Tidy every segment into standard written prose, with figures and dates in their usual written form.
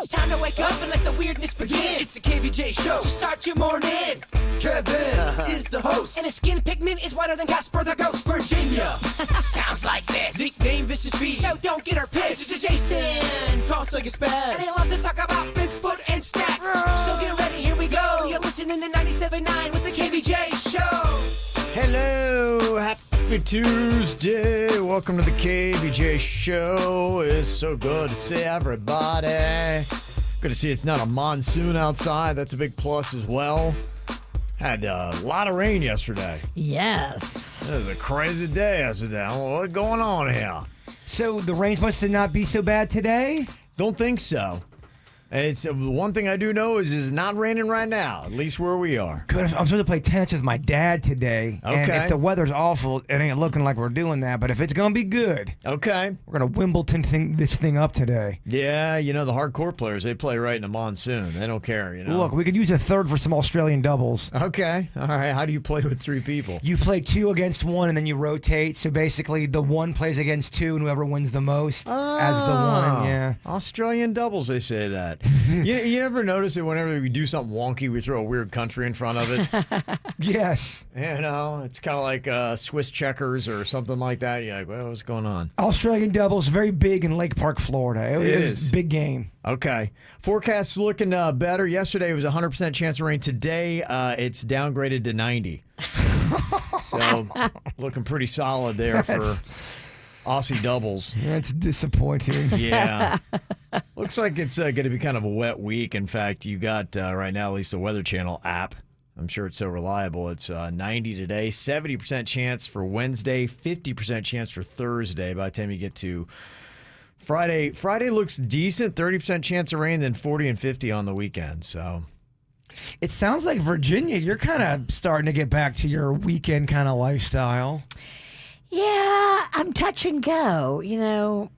It's time to wake up and let the weirdness begin. It's the KVJ show to start your morning. Kevin is the host, and his skin pigment is whiter than Casper the Ghost. Virginia sounds like this. Nickname Vicious Beast, so don't get her pissed. It's Jason, called so you spaz, and he loves to talk about Bigfoot and stats. So get ready, here we go. You're listening to 97.9 with the KVJ show. Hello, happy Tuesday. Welcome to the KVJ show. It's so good to see everybody. Good to see it's not a monsoon outside. That's a big plus as well. Had a lot of rain yesterday. Yes. It was a crazy day yesterday. I don't know what's going on here. So the rain's supposed to not be so bad today? Don't think so. It's one thing I do know is it's not raining right now, at least where we are. Good. I'm supposed to play tennis with my dad today. Okay. And if the weather's awful, it ain't looking like we're doing that. But if it's going to be good, Okay. we're going to Wimbledon this thing up today. Yeah, you know, the hardcore players, they play right in the monsoon. They don't care, you know. Look, we could use a third for some Australian doubles. Okay. All right. How do you play with three people? You play two against one, and then you rotate. So basically, the one plays against two, and whoever wins the most as the one. Yeah. Australian doubles, they say that. You ever notice it whenever we do something wonky, we throw a weird country in front of it? Yes. You know, it's kind of like Swiss checkers or something like that. You're like, well, what's going on? Australian doubles, very big in Lake Park, Florida. It was a big game. Okay. Forecast's looking better. Yesterday it was 100% chance of rain. Today it's downgraded to 90. So looking pretty solid there for Aussie doubles. That's disappointing. Yeah. Looks like it's going to be kind of a wet week. In fact, you got right now at least the Weather Channel app. I'm sure it's so reliable. It's 90 today, 70% chance for Wednesday, 50% chance for Thursday. By the time you get to Friday looks decent, 30% chance of rain, then 40 and 50 on the weekend. So It sounds like Virginia, you're kind of starting to get back to your weekend kind of lifestyle. Yeah, I'm touch and go. You know,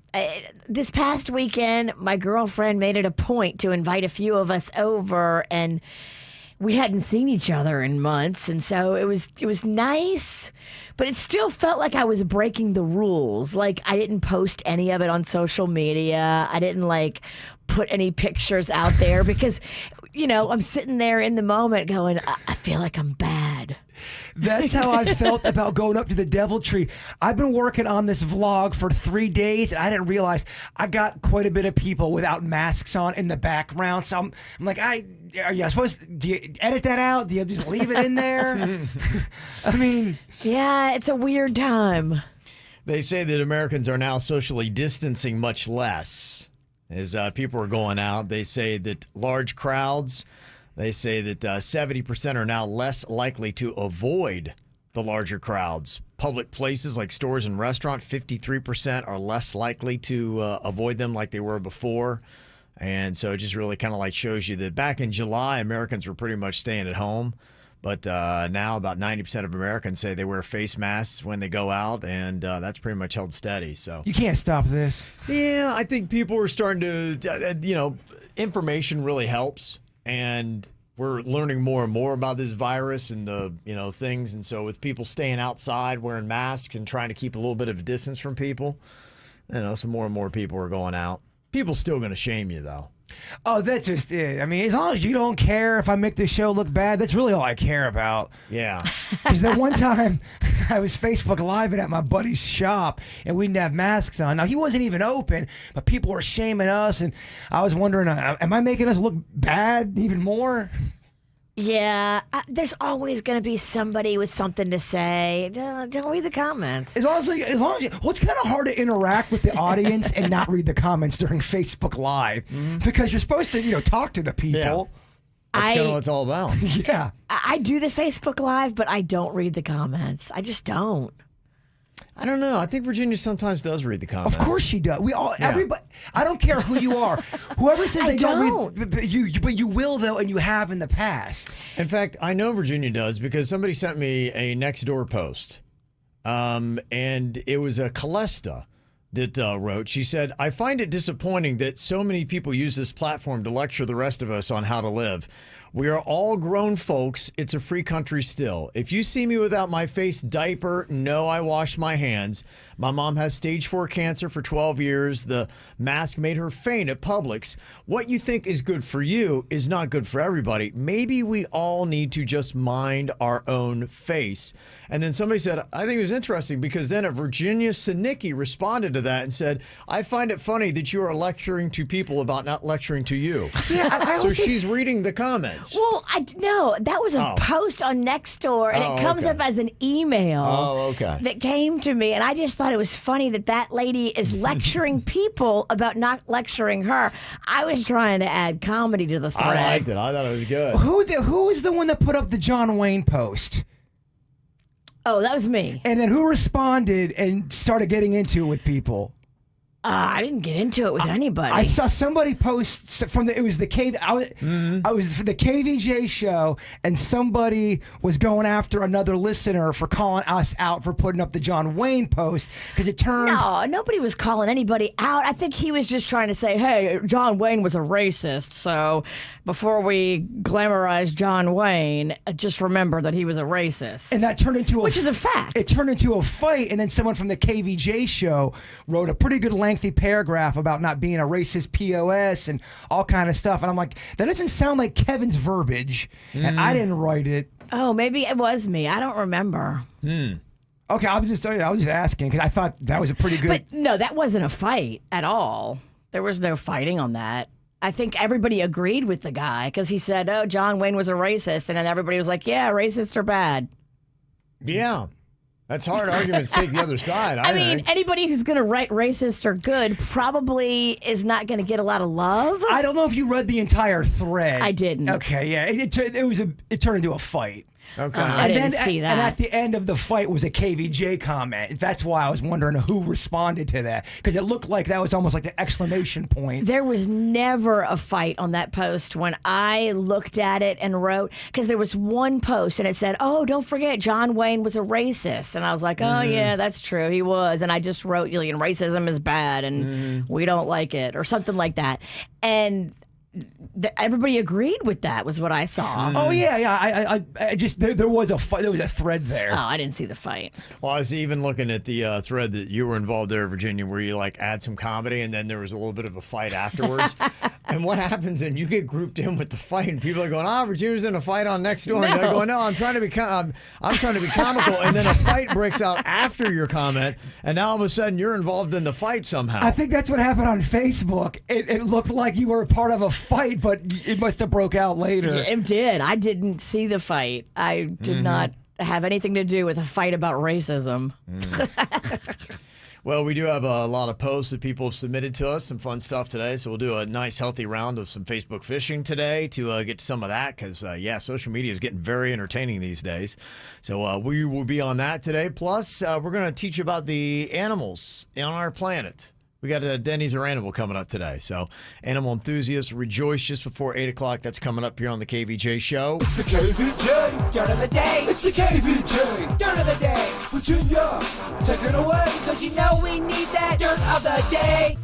this past weekend, my girlfriend made it a point to invite a few of us over, and we hadn't seen each other in months, and so it was nice, but it still felt like I was breaking the rules. Like, I didn't post any of it on social media. I didn't put any pictures out there because, you know, I'm sitting there in the moment going, I feel like I'm bad. That's how I felt about going up to the DevilTree. I've been working on this vlog for 3 days, and I didn't realize I got quite a bit of people without masks on in the background. So I'm like, are you supposed do you edit that out? Do you just leave it in there? I mean, yeah, it's a weird time. they say that Americans are now socially distancing much less as people are going out. They say that large crowds, they say that 70% are now less likely to avoid the larger crowds. Public places like stores and restaurants, 53% are less likely to avoid them like they were before. And so it just really kind of shows you that back in July, Americans were pretty much staying at home. But now about 90% of Americans say they wear face masks when they go out, and that's pretty much held steady. So you can't stop this. yeah, I think people are starting to, information really helps. And we're learning more and more about this virus and the, things. And so with people staying outside, wearing masks and trying to keep a little bit of distance from people, so more and more people are going out. People still going to shame you, though. Oh, that's just it. I mean, as long as you don't care if I make the show look bad, that's really all I care about. Yeah. Because that one time I was Facebook Living at my buddy's shop and we didn't have masks on. Now, he wasn't even open, but people were shaming us. And I was wondering, am I making us look bad even more? Yeah, there's always going to be somebody with something to say. Don't read the comments. As long as well, it's kind of hard to interact with the audience and not read the comments during Facebook Live because you're supposed to, talk to the people. Yeah. That's kind of what it's all about. Yeah. I do the Facebook Live, but I don't read the comments. I just don't. I don't know. I think Virginia sometimes does read the comments. Of course she does. We all, everybody. I don't care who you are. Whoever says they don't read, but you will though, and you have in the past. In fact, I know Virginia does because somebody sent me a Nextdoor post, and it was a Calesta that wrote. She said, "I find it disappointing that so many people use this platform to lecture the rest of us on how to live. We are all grown folks. It's a free country still. If you see me without my face diaper, know I wash my hands. My mom has stage 4 cancer for 12 years. The mask made her faint at Publix. What you think is good for you is not good for everybody. Maybe we all need to just mind our own face. And then somebody said, I think it was interesting because then Virginia Sinicki responded to that and said, I find it funny that you are lecturing to people about not lecturing to you. Yeah, I So she's reading the comments. Well, no, that was a post on Nextdoor, and it comes up as an email that came to me, and I just thought it was funny that lady is lecturing people about not lecturing her. I was trying to add comedy to the thread. I liked it. I thought it was good. Who was the one that put up the John Wayne post? Oh, that was me. And then who responded and started getting into it with people? I didn't get into it with anybody. I saw somebody post from it was the I was for the KVJ show, and somebody was going after another listener for calling us out for putting up the John Wayne post because it turned. No, nobody was calling anybody out. I think he was just trying to say, hey, John Wayne was a racist, so before we glamorize John Wayne, just remember that he was a racist. And that turned into which is a fact. It turned into a fight, and then someone from the KVJ show wrote a pretty good lengthy paragraph about not being a racist POS and all kind of stuff. And I'm like, that doesn't sound like Kevin's verbiage, and I didn't write it. Oh, maybe it was me. I don't remember. Okay, I was just asking because I thought that was a pretty good. But no, that wasn't a fight at all. There was no fighting on that. I think everybody agreed with the guy because he said, oh, John Wayne was a racist. And then everybody was like, yeah, racist or bad. Yeah. That's hard argument to take the other side. I mean, think. Anybody who's going to write racist or good probably is not going to get a lot of love. I don't know if you read the entire thread. I didn't. Okay, yeah. It turned into a fight. Okay. I didn't see that. And at the end of the fight was a KVJ comment. That's why I was wondering who responded to that. Because it looked like that was almost like an exclamation point. There was never a fight on that post when I looked at it and wrote, because there was one post and it said, oh, don't forget, John Wayne was a racist. And I was like, oh, yeah, that's true. He was. And I just wrote, racism is bad and we don't like it or something like that. And everybody agreed with that was what I saw. Oh yeah. I just there was a fight. There was a thread there. Oh, I didn't see the fight. Well, I was even looking at the thread that you were involved there, Virginia, where you add some comedy and then there was a little bit of a fight afterwards. And what happens? And you get grouped in with the fight, and people are going, Virginia's in a fight on Nextdoor. And they're going, no, I'm trying to be comical. And then a fight breaks out after your comment, and now all of a sudden you're involved in the fight somehow. I think that's what happened on Facebook. It looked like you were a part of a fight, but it must have broke out later. It did. I didn't see the fight. I did not have anything to do with a fight about racism. Well, we do have a lot of posts that people have submitted to us, some fun stuff today. So we'll do a nice, healthy round of some Facebook fishing today to get to some of that because, social media is getting very entertaining these days. So we will be on that today. Plus, we're going to teach you about the animals on our planet. We got a Denny's or Animal coming up today. So, animal enthusiasts, rejoice just before 8 o'clock. That's coming up here on the KVJ show. It's the KVJ Dirt of the Day. It's the KVJ Dirt of the Day. Virginia, take it away. Because you know we need that Dirt of the Day.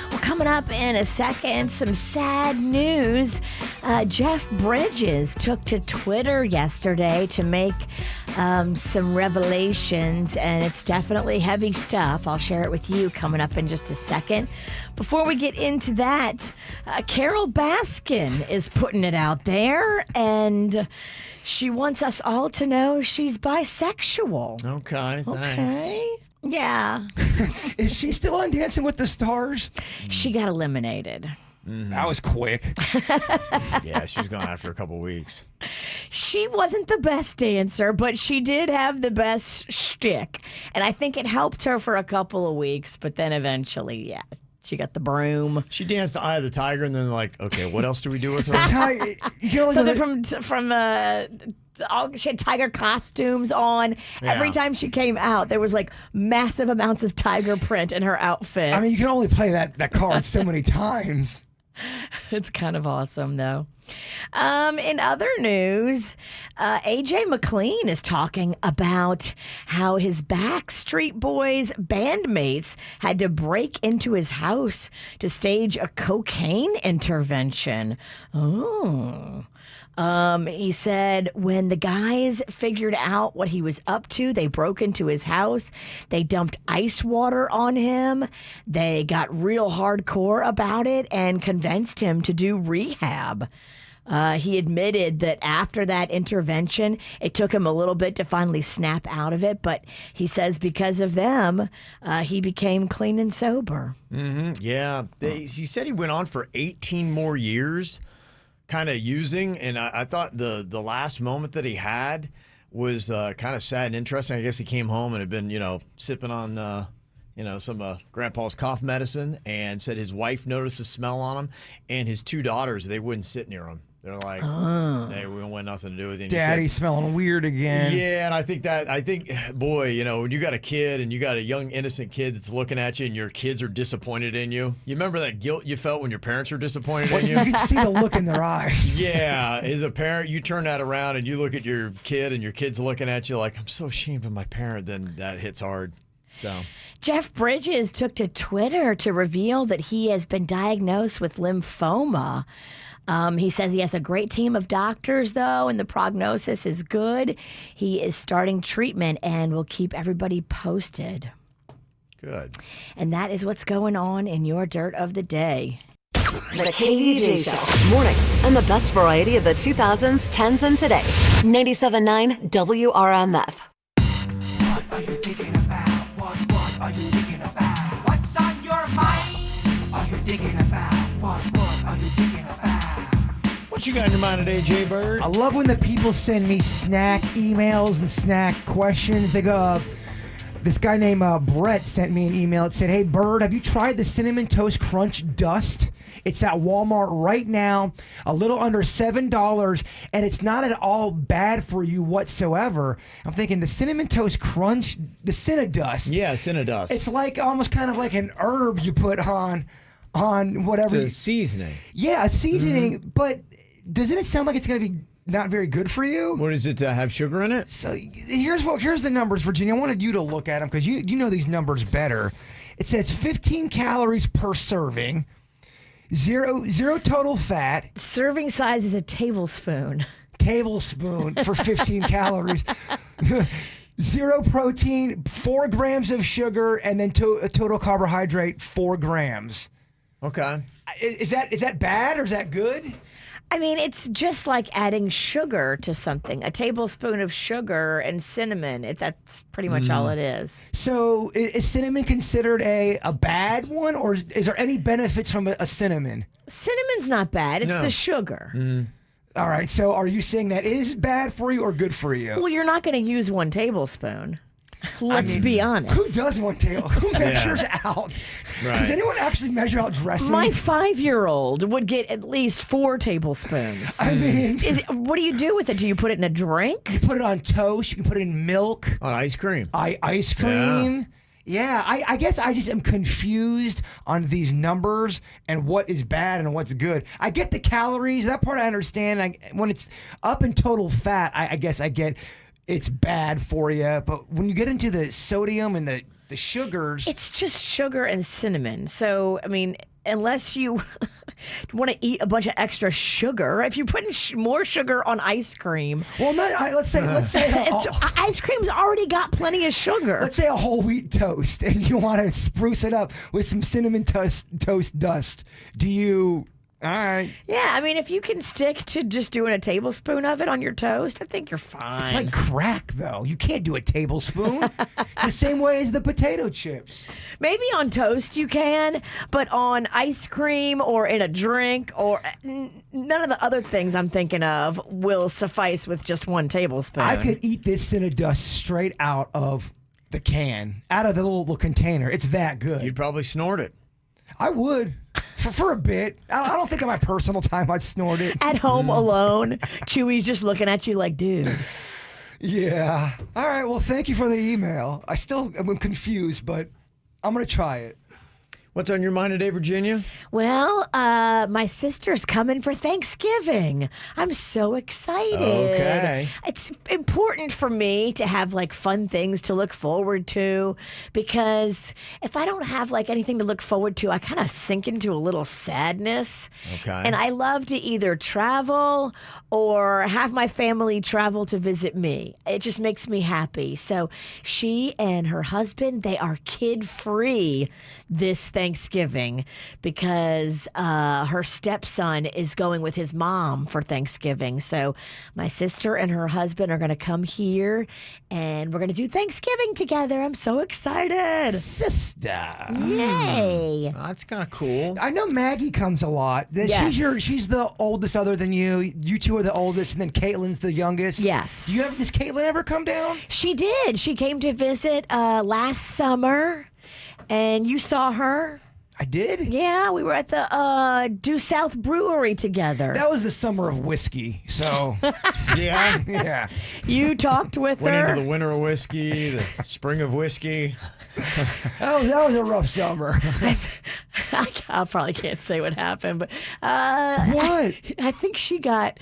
Well, coming up in a second, some sad news. Jeff Bridges took to Twitter yesterday to make some revelations, and it's definitely heavy stuff. I'll share it with you coming up in just a second. Before we get into that, Carol Baskin is putting it out there, and she wants us all to know she's bisexual. Okay, thanks. Okay. Yeah. Is she still on Dancing with the Stars? She got eliminated. That was quick. Yeah, she was gone after a couple weeks. She wasn't the best dancer, but she did have the best shtick. And I think it helped her for a couple of weeks, but then eventually, she got the broom. She danced Eye of the Tiger, and then okay, what else do we do with her? Something from she had tiger costumes on. Yeah. Every time she came out, there was massive amounts of tiger print in her outfit. I mean, you can only play that card so many times. It's kind of awesome, though. In other news, AJ McLean is talking about how his Backstreet Boys bandmates had to break into his house to stage a cocaine intervention. Oh. He said when the guys figured out what he was up to, they broke into his house. They dumped ice water on him. They got real hardcore about it and convinced him to do rehab. He admitted that after that intervention, it took him a little bit to finally snap out of it. But he says because of them, he became clean and sober. Mm-hmm. Yeah. He said he went on for 18 more years kind of using. And I thought the last moment that he had was kind of sad and interesting. I guess he came home and had been, sipping on some grandpa's cough medicine, and said his wife noticed the smell on him, and his two daughters, they wouldn't sit near him. They're like, hey, we don't want nothing to do with you. Daddy's smelling weird again. Yeah, and I think, boy, when you got a kid and you got a young, innocent kid that's looking at you and your kids are disappointed in you, you remember that guilt you felt when your parents were disappointed in you? You can see the look in their eyes. Yeah, as a parent, you turn that around and you look at your kid and your kid's looking at you like, I'm so ashamed of my parent, then that hits hard. So Jeff Bridges took to Twitter to reveal that he has been diagnosed with lymphoma. He says he has a great team of doctors, though, and the prognosis is good. He is starting treatment and will keep everybody posted. Good. And that is what's going on in your Dirt of the Day. The Kvj Show. Mornings and the best variety of the 2000s, 10s, and today. 97.9 WRMF. What are you thinking about? What are you thinking about? What's on your mind? Are you thinking about? What are you thinking about? What you got in your mind today, Jay Bird? I love when the people send me snack emails and snack questions. They go, this guy named Brett sent me an email. It said, hey, Bird, have you tried the Cinnamon Toast Crunch Dust? It's at Walmart right now, a little under $7, and it's not at all bad for you whatsoever. I'm thinking the Cinnamon Toast Crunch, the Cinnadust. Yeah, Cinnadust. It's like almost kind of like an herb you put on whatever. It's a seasoning. Yeah, a seasoning, but doesn't it sound like it's going to be not very good for you? What does it have sugar in it? So here's the numbers, Virginia. I wanted you to look at them because you know these numbers better. It says 15 calories per serving, zero total fat. Serving size is a tablespoon. Tablespoon for 15 calories. 0 protein, 4 grams of sugar, and then a total carbohydrate 4 grams. Okay. Is that bad or is that good? I mean, it's just like adding sugar to something. A tablespoon of sugar and cinnamon. That's pretty much all it is. So is cinnamon considered a bad one, or is there any benefits from a cinnamon? Cinnamon's not bad. It's No. the sugar. All right, so are you saying that is bad for you or good for you? Well, you're not going to use 1 tablespoon. Let's be honest. Who does one table? Who measures out? Right. Does anyone actually measure out dressing? My 5-year-old would get at least 4 tablespoons. I mean, What do you do with it? Do you put it in a drink? you put it on toast. You can put it in milk, On ice cream. ice cream. Yeah, I guess I just am confused on these numbers and what is bad and what's good. I get the calories. That part I understand. When it's up in total fat, I guess I get it's bad for you. But when you get into the sodium and the sugars. It's just sugar and cinnamon. So, I mean, unless you want to eat a bunch of extra sugar, if you're putting more sugar on ice cream. Well, let's say ice cream's already got plenty of sugar. let's say a whole wheat toast, and you want to spruce it up with some cinnamon toast dust. Do you? All right. Yeah, I mean, if you can stick to just doing a tablespoon of it on your toast, I think you're fine. It's like crack, though. You can't do a tablespoon. It's the same way as the potato chips. Maybe on toast you can, but on ice cream or in a drink or none of the other things I'm thinking of will suffice with just 1 tablespoon. I could eat this Cinnadust straight out of the can, out of the little container. It's that good. You'd probably snort it. I would. For a bit. I don't think in my personal time I'd snort it. At home alone, Chewy's just looking at you like, dude. Yeah. All right. Well, thank you for the email. I'm confused, but I'm going to try it. What's on your mind today, Virginia? Well, my sister's coming for Thanksgiving. I'm so excited. Okay. It's important for me to have like fun things to look forward to, because if I don't have like anything to look forward to, I kind of sink into a little sadness. Okay. And I love to either travel or have my family travel to visit me. It just makes me happy. So she and her husband, they are kid-free this Thanksgiving because her stepson is going with his mom for Thanksgiving. So my sister and her husband are going to come here and we're going to do Thanksgiving together. I'm so excited. Sister. Yay. That's kind of cool. I know Maggie comes a lot. Yes. She's the oldest other than you. You two are the oldest, and then Caitlin's the youngest. Yes. Does Caitlin ever come down? She did. She came to visit last summer and you saw her. I did? Yeah, we were at the Due South Brewery together. That was the summer of whiskey, so Yeah. yeah. You talked with Went her. into the winter of whiskey, the spring of whiskey. That was a rough summer. I probably can't say what happened, but What? I think she got.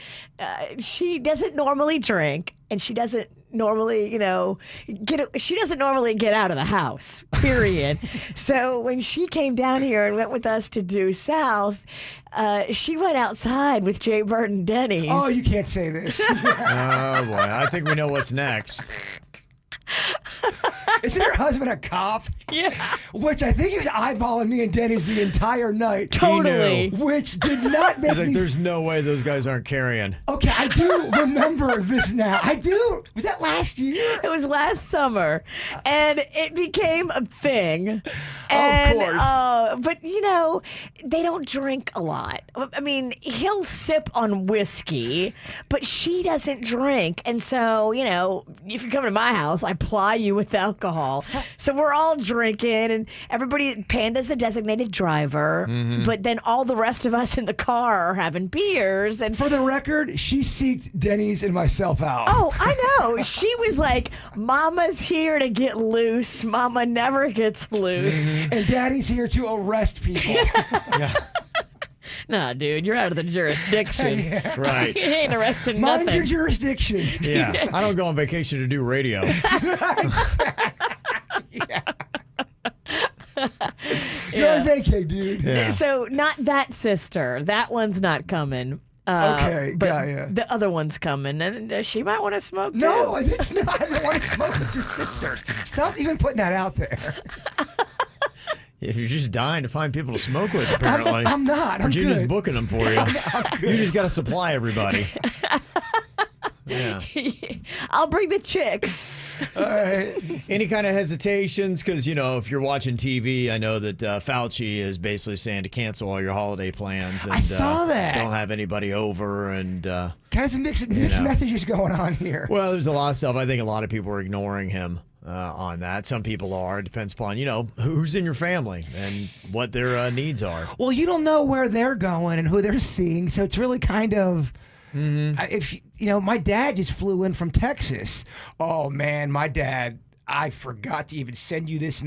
She doesn't normally drink, and she doesn't normally, she doesn't normally get out of the house. Period. So when she came down here and went with us to Due South, she went outside with Jay Bird and Denny's. Oh, you can't say this. Oh, boy. I think we know what's next. Isn't her husband a cop? Yeah, Which I think he was eyeballing me and Denny's the entire night. totally. Which did not make He's like, me. there's no way those guys aren't carrying. Okay, I do remember this now. I do. Was that last year? It was last summer, and it became a thing. And, course. but they don't drink a lot. I mean, he'll sip on whiskey, but she doesn't drink. And so, if you come to my house, I ply you with alcohol. So we're all drinking, and everybody. Panda's the designated driver, but then all the rest of us in the car are having beers. And For the record, she seeked Denny's and myself out. oh, I know. She was like, Mama's here to get loose. Mama never gets loose. And Daddy's here to arrest people. Yeah. Nah, dude, you're out of the jurisdiction. Yeah. Right. You ain't arresting Mind nothing. your jurisdiction. Yeah. I don't go on vacation to do radio. You're on vacay, dude. Yeah. So not that sister. That one's not coming. Okay, but got ya. the other one's coming, and she might want to smoke. No, too. it's not. I don't want to smoke with your sister. Stop even putting that out there. If you're just dying to find people to smoke with, apparently. I'm not. I'm Virginia's good. booking them for you. You just got to supply everybody. Yeah. I'll bring the chicks. All right. Any kind of hesitations? Because, if you're watching TV, I know that Fauci is basically saying to cancel all your holiday plans. And, I saw that. Don't have anybody over. And, Kind of some mixed messages going on here. well, there's a lot of stuff. I think a lot of people are ignoring him on that. Some people are. It depends upon, who's in your family and what their needs are. Well, you don't know where they're going and who they're seeing, so it's really kind of. If my dad just flew in from Texas. Oh man, my dad. I forgot to even send you this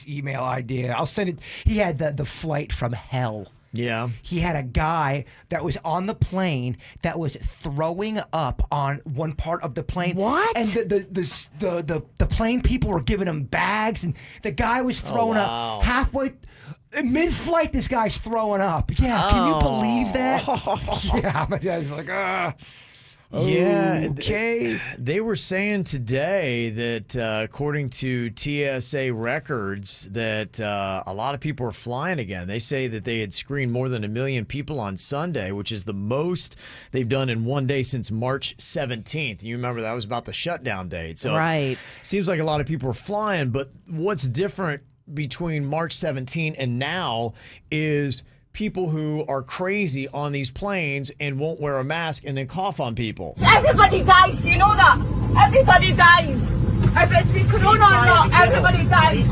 email idea. I'll send it. He had the flight from hell. Yeah. He had a guy that was on the plane that was throwing up on one part of the plane. What? And the plane people were giving him bags, and the guy was throwing wow. up halfway. Mid-flight, this guy's throwing up. Yeah, can you believe that? Yeah, my dad's like, Yeah. okay. They were saying today that according to TSA records that a lot of people are flying again. They say that they had screened more than 1 million people on Sunday, which is the most they've done in one day since March 17th. You remember that was about the shutdown date. So Right. seems like a lot of people are flying, but what's different between March 17 and now is people who are crazy on these planes and won't wear a mask and then cough on people. Everybody dies, you know that? Everybody dies. If it's corona or not, everybody dies.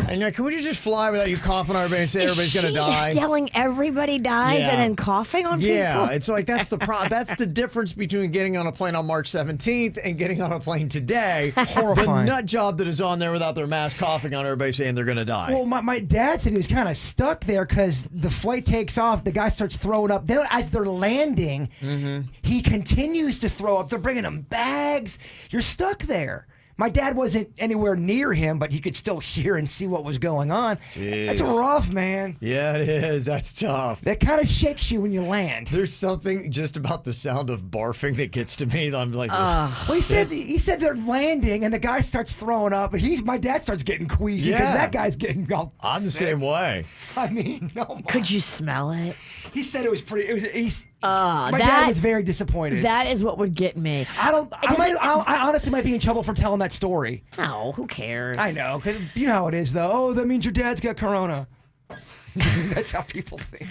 And you're like, can we just fly without you coughing on everybody and say everybody's going to die? Yelling everybody dies Yeah. and then coughing on Yeah, people? it's like that's the difference between getting on a plane on March 17th and getting on a plane today. Horrifying. The nut job that is on there without their mask coughing on everybody saying they're going to die. Well, my dad said he was kind of stuck there because the flight takes off, the guy starts throwing up. Then as they're landing, he continues to throw up. They're bringing him bags. You're stuck there. My dad wasn't anywhere near him, but he could still hear and see what was going on. Jeez. That's rough, man. Yeah, it is. That's tough. That kind of shakes you when you land. There's something just about the sound of barfing that gets to me. I'm like, Well, he said they're landing, and the guy starts throwing up, and my dad starts getting queasy because Yeah. that guy's getting all I'm the sick. same way. I mean, no. Could you smell it? He said it was pretty. My dad that- was very disappointed. That is what would get me. I honestly might be in trouble for telling that story. Oh, who cares? I know, 'cause you know how it is, though. Oh, that means your dad's got corona. That's how people think.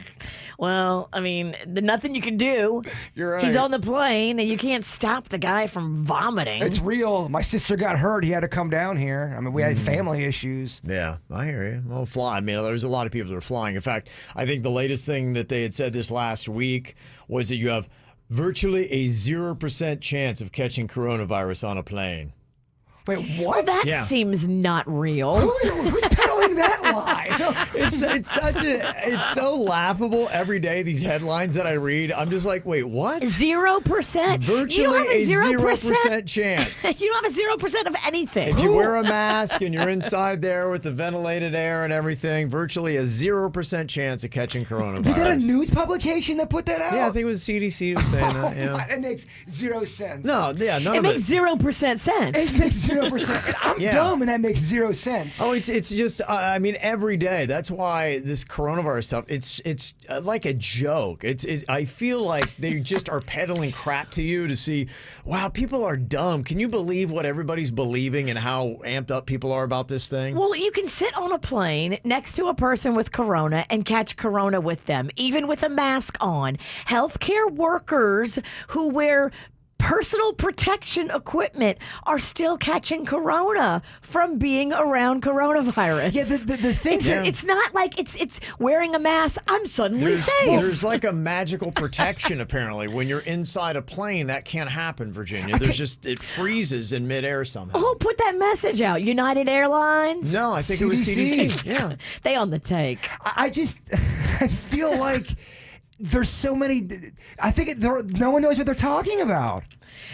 Well, I mean, nothing you can do. You're right. He's on the plane, and you can't stop the guy from vomiting. It's real. My sister got hurt. He had to come down here. I mean, we had family issues. Yeah, I hear you. Well, fly. I mean, there's a lot of people that are flying. In fact, I think the latest thing that they had said this last week was that you have virtually a 0% chance of catching coronavirus on a plane. Wait, well, what? that Yeah. seems not real. Who's peddling that lie? It's so laughable every day, these headlines that I read. I'm just like, wait, what? 0%. Virtually a 0% chance. You don't have a 0% of anything. If you wear a mask and you're inside there with the ventilated air and everything, virtually a 0% chance of catching coronavirus. Was that a news publication that put that out? Yeah, I think it was CDC was saying that. Yeah. It makes 0 sense. No, yeah, none it of makes it. 0% sense. It makes 0%. I'm Yeah. dumb, and that makes 0 sense. Oh, it's just I mean every day. That's why this coronavirus stuff. It's like a joke. I feel like they just are peddling crap to you to see. Wow, people are dumb. Can you believe what everybody's believing and how amped up people are about this thing? Well, you can sit on a plane next to a person with corona and catch corona with them, even with a mask on. Healthcare workers who wear personal protection equipment are still catching corona from being around coronavirus. Yeah, the thing It's not like it's wearing a mask. I'm suddenly safe. There's like a magical protection apparently. When you're inside a plane, that can't happen, Virginia. It freezes in midair somehow. Who put that message out? United Airlines? No, I think it was CDC. Yeah. They on the take. I feel like there's so many. I think no one knows what they're talking about.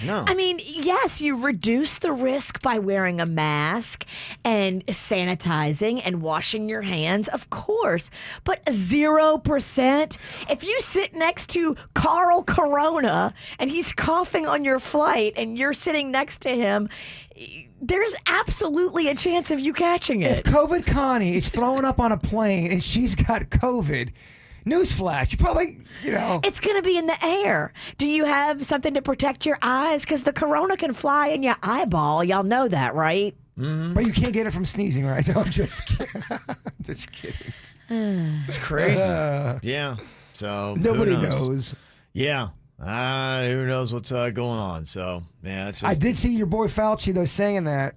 No. I mean, yes, you reduce the risk by wearing a mask and sanitizing and washing your hands, of course. But 0%, if you sit next to Carl Corona and he's coughing on your flight and you're sitting next to him, there's absolutely a chance of you catching If it. COVID Connie is throwing up on a plane and she's got COVID, newsflash, you probably, It's going to be in the air. Do you have something to protect your eyes? Because the corona can fly in your eyeball. Y'all know that, right? But you can't get it from sneezing, right? No, I'm just kidding. Just kidding. It's crazy. Yeah. So who Nobody knows. Yeah. Who knows what's going on? So yeah, it's just, I did see your boy Fauci though saying that.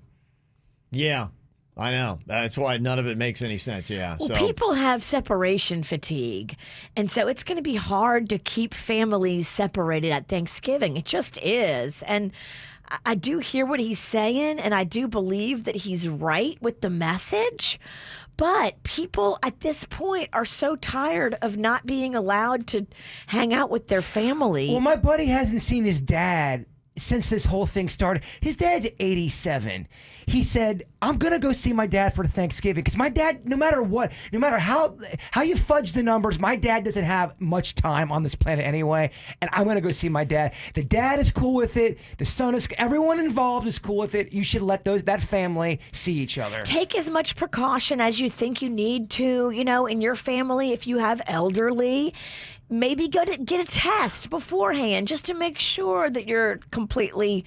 Yeah, I know. That's why none of it makes any sense. Yeah. Well, so people have separation fatigue. And so it's going to be hard to keep families separated at Thanksgiving. It just is. And I do hear what he's saying, and I do believe that he's right with the message. But people at this point are so tired of not being allowed to hang out with their family. Well, my buddy hasn't seen his dad since this whole thing started. His dad's 87. He said, I'm going to go see my dad for Thanksgiving because my dad, no matter what, no matter how you fudge the numbers, my dad doesn't have much time on this planet anyway, and I'm going to go see my dad. The dad is cool with it. The son is, everyone involved is cool with it. You should let that family see each other. Take as much precaution as you think you need to, in your family if you have elderly. Maybe go to get a test beforehand just to make sure that you're completely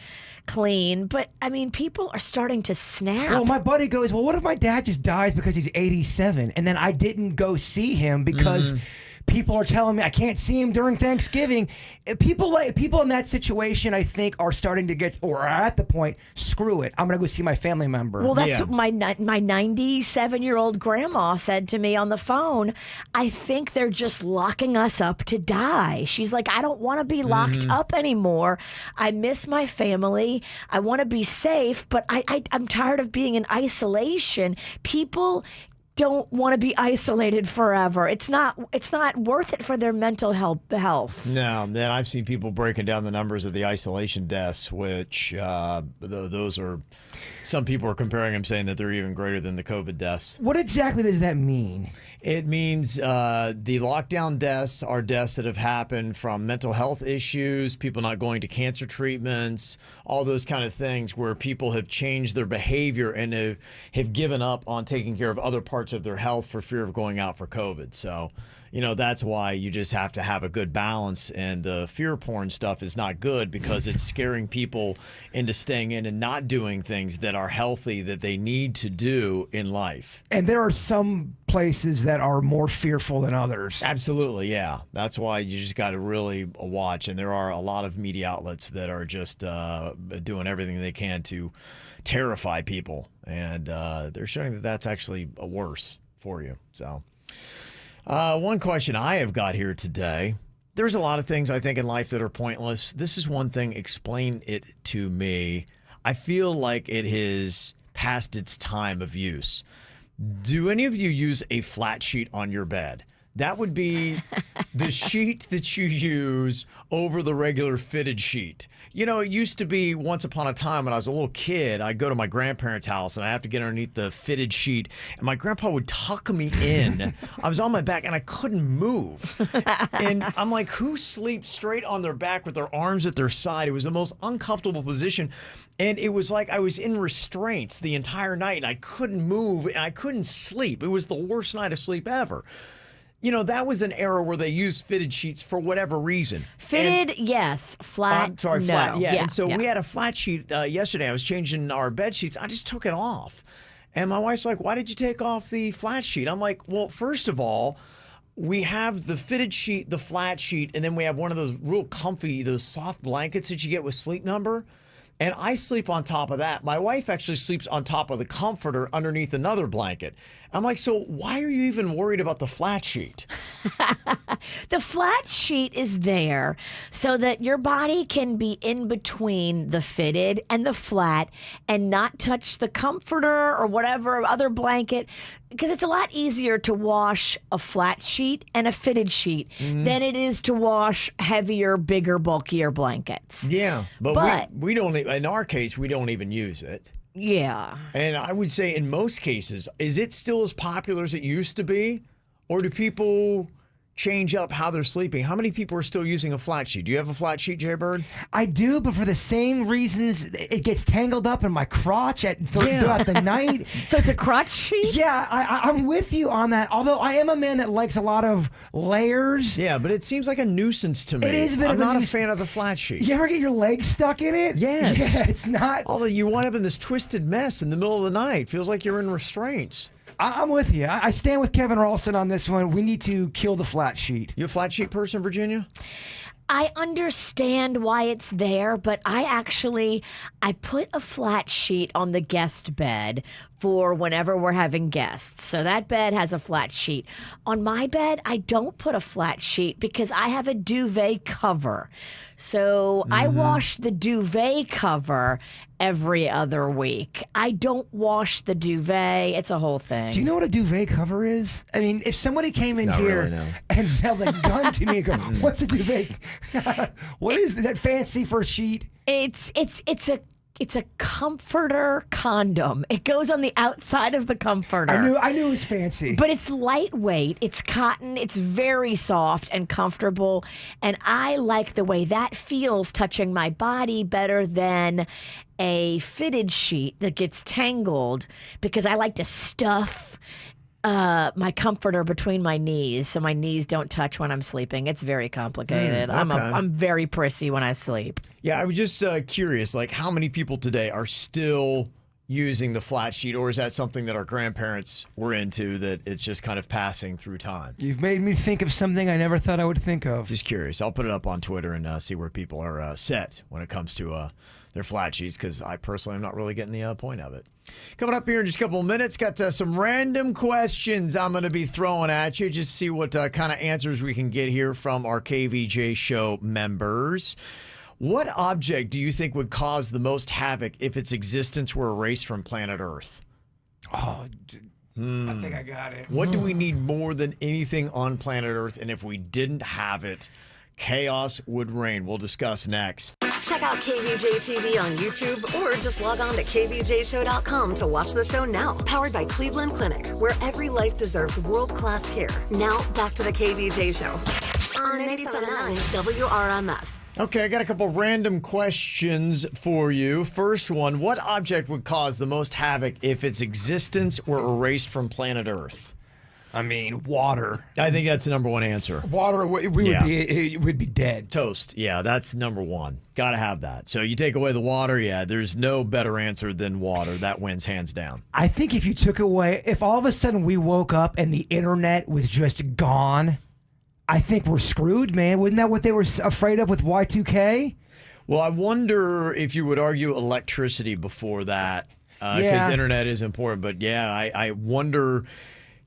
clean. But, I mean, people are starting to snap. Well, my buddy goes, well, what if my dad just dies because he's 87 and then I didn't go see him because People are telling me I can't see him during Thanksgiving. People in that situation, I think, are starting to get, or are at the point, screw it, I'm going to go see my family member. Well, that's what my 97-year-old grandma said to me on the phone. I think they're just locking us up to die. She's like, I don't want to be locked up anymore. I miss my family. I want to be safe, but I'm tired of being in isolation. People don't want to be isolated forever. It's not worth it for their mental health. No, then I've seen people breaking down the numbers of the isolation deaths, which those are, some people are comparing them, saying that they're even greater than the COVID deaths. What exactly does that mean? It means the lockdown deaths are deaths that have happened from mental health issues, people not going to cancer treatments, all those kind of things where people have changed their behavior and have given up on taking care of other parts of their health for fear of going out for COVID. So, that's why you just have to have a good balance, and the fear porn stuff is not good because it's scaring people into staying in and not doing things that are healthy that they need to do in life. And there are some places that are more fearful than others. Absolutely, yeah. That's why you just got to really watch, and there are a lot of media outlets that are just doing everything they can to terrify people, and they're showing that that's actually worse for you. So one question I have got here today. There's a lot of things I think in life that are pointless. This is one thing. Explain it to me. I feel like it has past its time of use. Do any of you use a flat sheet on your bed? That would be the sheet that you use over the regular fitted sheet. It used to be once upon a time when I was a little kid, I'd go to my grandparents' house and I have to get underneath the fitted sheet, and my grandpa would tuck me in. I was on my back and I couldn't move. And I'm like, who sleeps straight on their back with their arms at their side? It was the most uncomfortable position. And it was like I was in restraints the entire night, and I couldn't move and I couldn't sleep. It was the worst night of sleep ever. That was an era where they used fitted sheets for whatever reason. Fitted, yes. Flat, I'm sorry, no. flat. Yeah. And so yeah. we had a flat sheet yesterday. I was changing our bed sheets. I just took it off. And my wife's like, why did you take off the flat sheet? I'm like, well, first of all, we have the fitted sheet, the flat sheet, and then we have one of those real comfy, those soft blankets that you get with Sleep Number. And I sleep on top of that. My wife actually sleeps on top of the comforter underneath another blanket. I'm like, so why are you even worried about the flat sheet? The flat sheet is there so that your body can be in between the fitted and the flat and not touch the comforter or whatever other blanket, because it's a lot easier to wash a flat sheet and a fitted sheet than it is to wash heavier, bigger, bulkier blankets. Yeah, but we don't, in our case, we don't even use it. Yeah. And I would say in most cases, is it still as popular as it used to be? Or do people change up how they're sleeping? How many people are still using a flat sheet? Do you have a flat sheet, Jay Bird? I do, but for the same reasons, it gets tangled up in my crotch throughout the night. So it's a crotch sheet? Yeah, I'm with you on that. Although I am a man that likes a lot of layers. Yeah, but it seems like a nuisance to me. It is a bit I'm of a not a nuisance. fan of the flat sheet. You ever get your legs stuck in it? Yes. Yeah, it's not. Although you wind up in this twisted mess in the middle of the night. Feels like you're in restraints. I'm with you. I stand with Kevin Ralston on this one. We need to kill the flat sheet. You a flat sheet person, Virginia? I understand why it's there, but I put a flat sheet on the guest bed for whenever we're having guests. So that bed has a flat sheet. On my bed, I don't put a flat sheet because I have a duvet cover. So I wash the duvet cover every other week. I don't wash the duvet. It's a whole thing. Do you know what a duvet cover is? I mean, if somebody came in here really, no. and held a gun to me and go, what's a duvet? What is that fancy for a sheet? It's a comforter condom. It goes on the outside of the comforter. I knew it was fancy. But it's lightweight, it's cotton, it's very soft and comfortable, and I like the way that feels touching my body better than a fitted sheet that gets tangled, because I like to stuff my comforter between my knees so my knees don't touch when I'm sleeping. It's very complicated. Okay. I'm very prissy when I sleep. Yeah, I was just curious, like how many people today are still using the flat sheet, or is that something that our grandparents were into that it's just kind of passing through time? You've made me think of something I never thought I would think of. Just curious. I'll put it up on Twitter and see where people are set when it comes to their flat sheets, because I personally am not really getting the point of it. Coming up here in just a couple of minutes, got some random questions I'm going to be throwing at you, just see what kind of answers we can get here from our KVJ show members. What object do you think would cause the most havoc if its existence were erased from planet Earth? Oh, I think I got it. What do we need more than anything on planet Earth? And if we didn't have it, chaos would reign. We'll discuss next. Check out KVJ TV on YouTube or just log on to kvjshow.com to watch the show now. Powered by Cleveland Clinic, where every life deserves world-class care. Now, back to the KVJ show on 97.9 WRMF. Okay, I got a couple random questions for you. First one, what object would cause the most havoc if its existence were erased from planet Earth? I mean, water. I think that's the number one answer. Water, it would be dead. Toast. Yeah, that's number one. Got to have that. So you take away the water, yeah, there's no better answer than water. That wins hands down. I think if you took away, if all of a sudden we woke up and the internet was just gone, I think we're screwed, man. Wasn't that what they were afraid of with Y2K? Well, I wonder if you would argue electricity before that, because Yeah. internet is important. But yeah, I wonder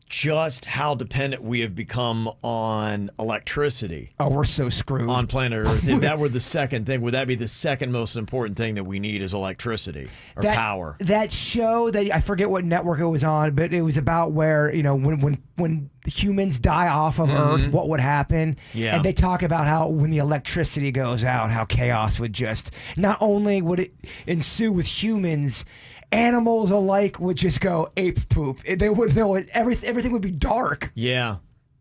just how dependent we have become on electricity Oh, we're so screwed. on planet Earth. If that were the second thing, would that be the second most important thing that we need is electricity or power? That show that I forget what network it was on, but it was about where, you know, when humans die off of Earth, what would happen? Yeah. And they talk about how when the electricity goes out, how chaos would just, not only would it ensue with humans, animals alike would just go ape poop. They wouldn't know it. Everything would be dark. Yeah.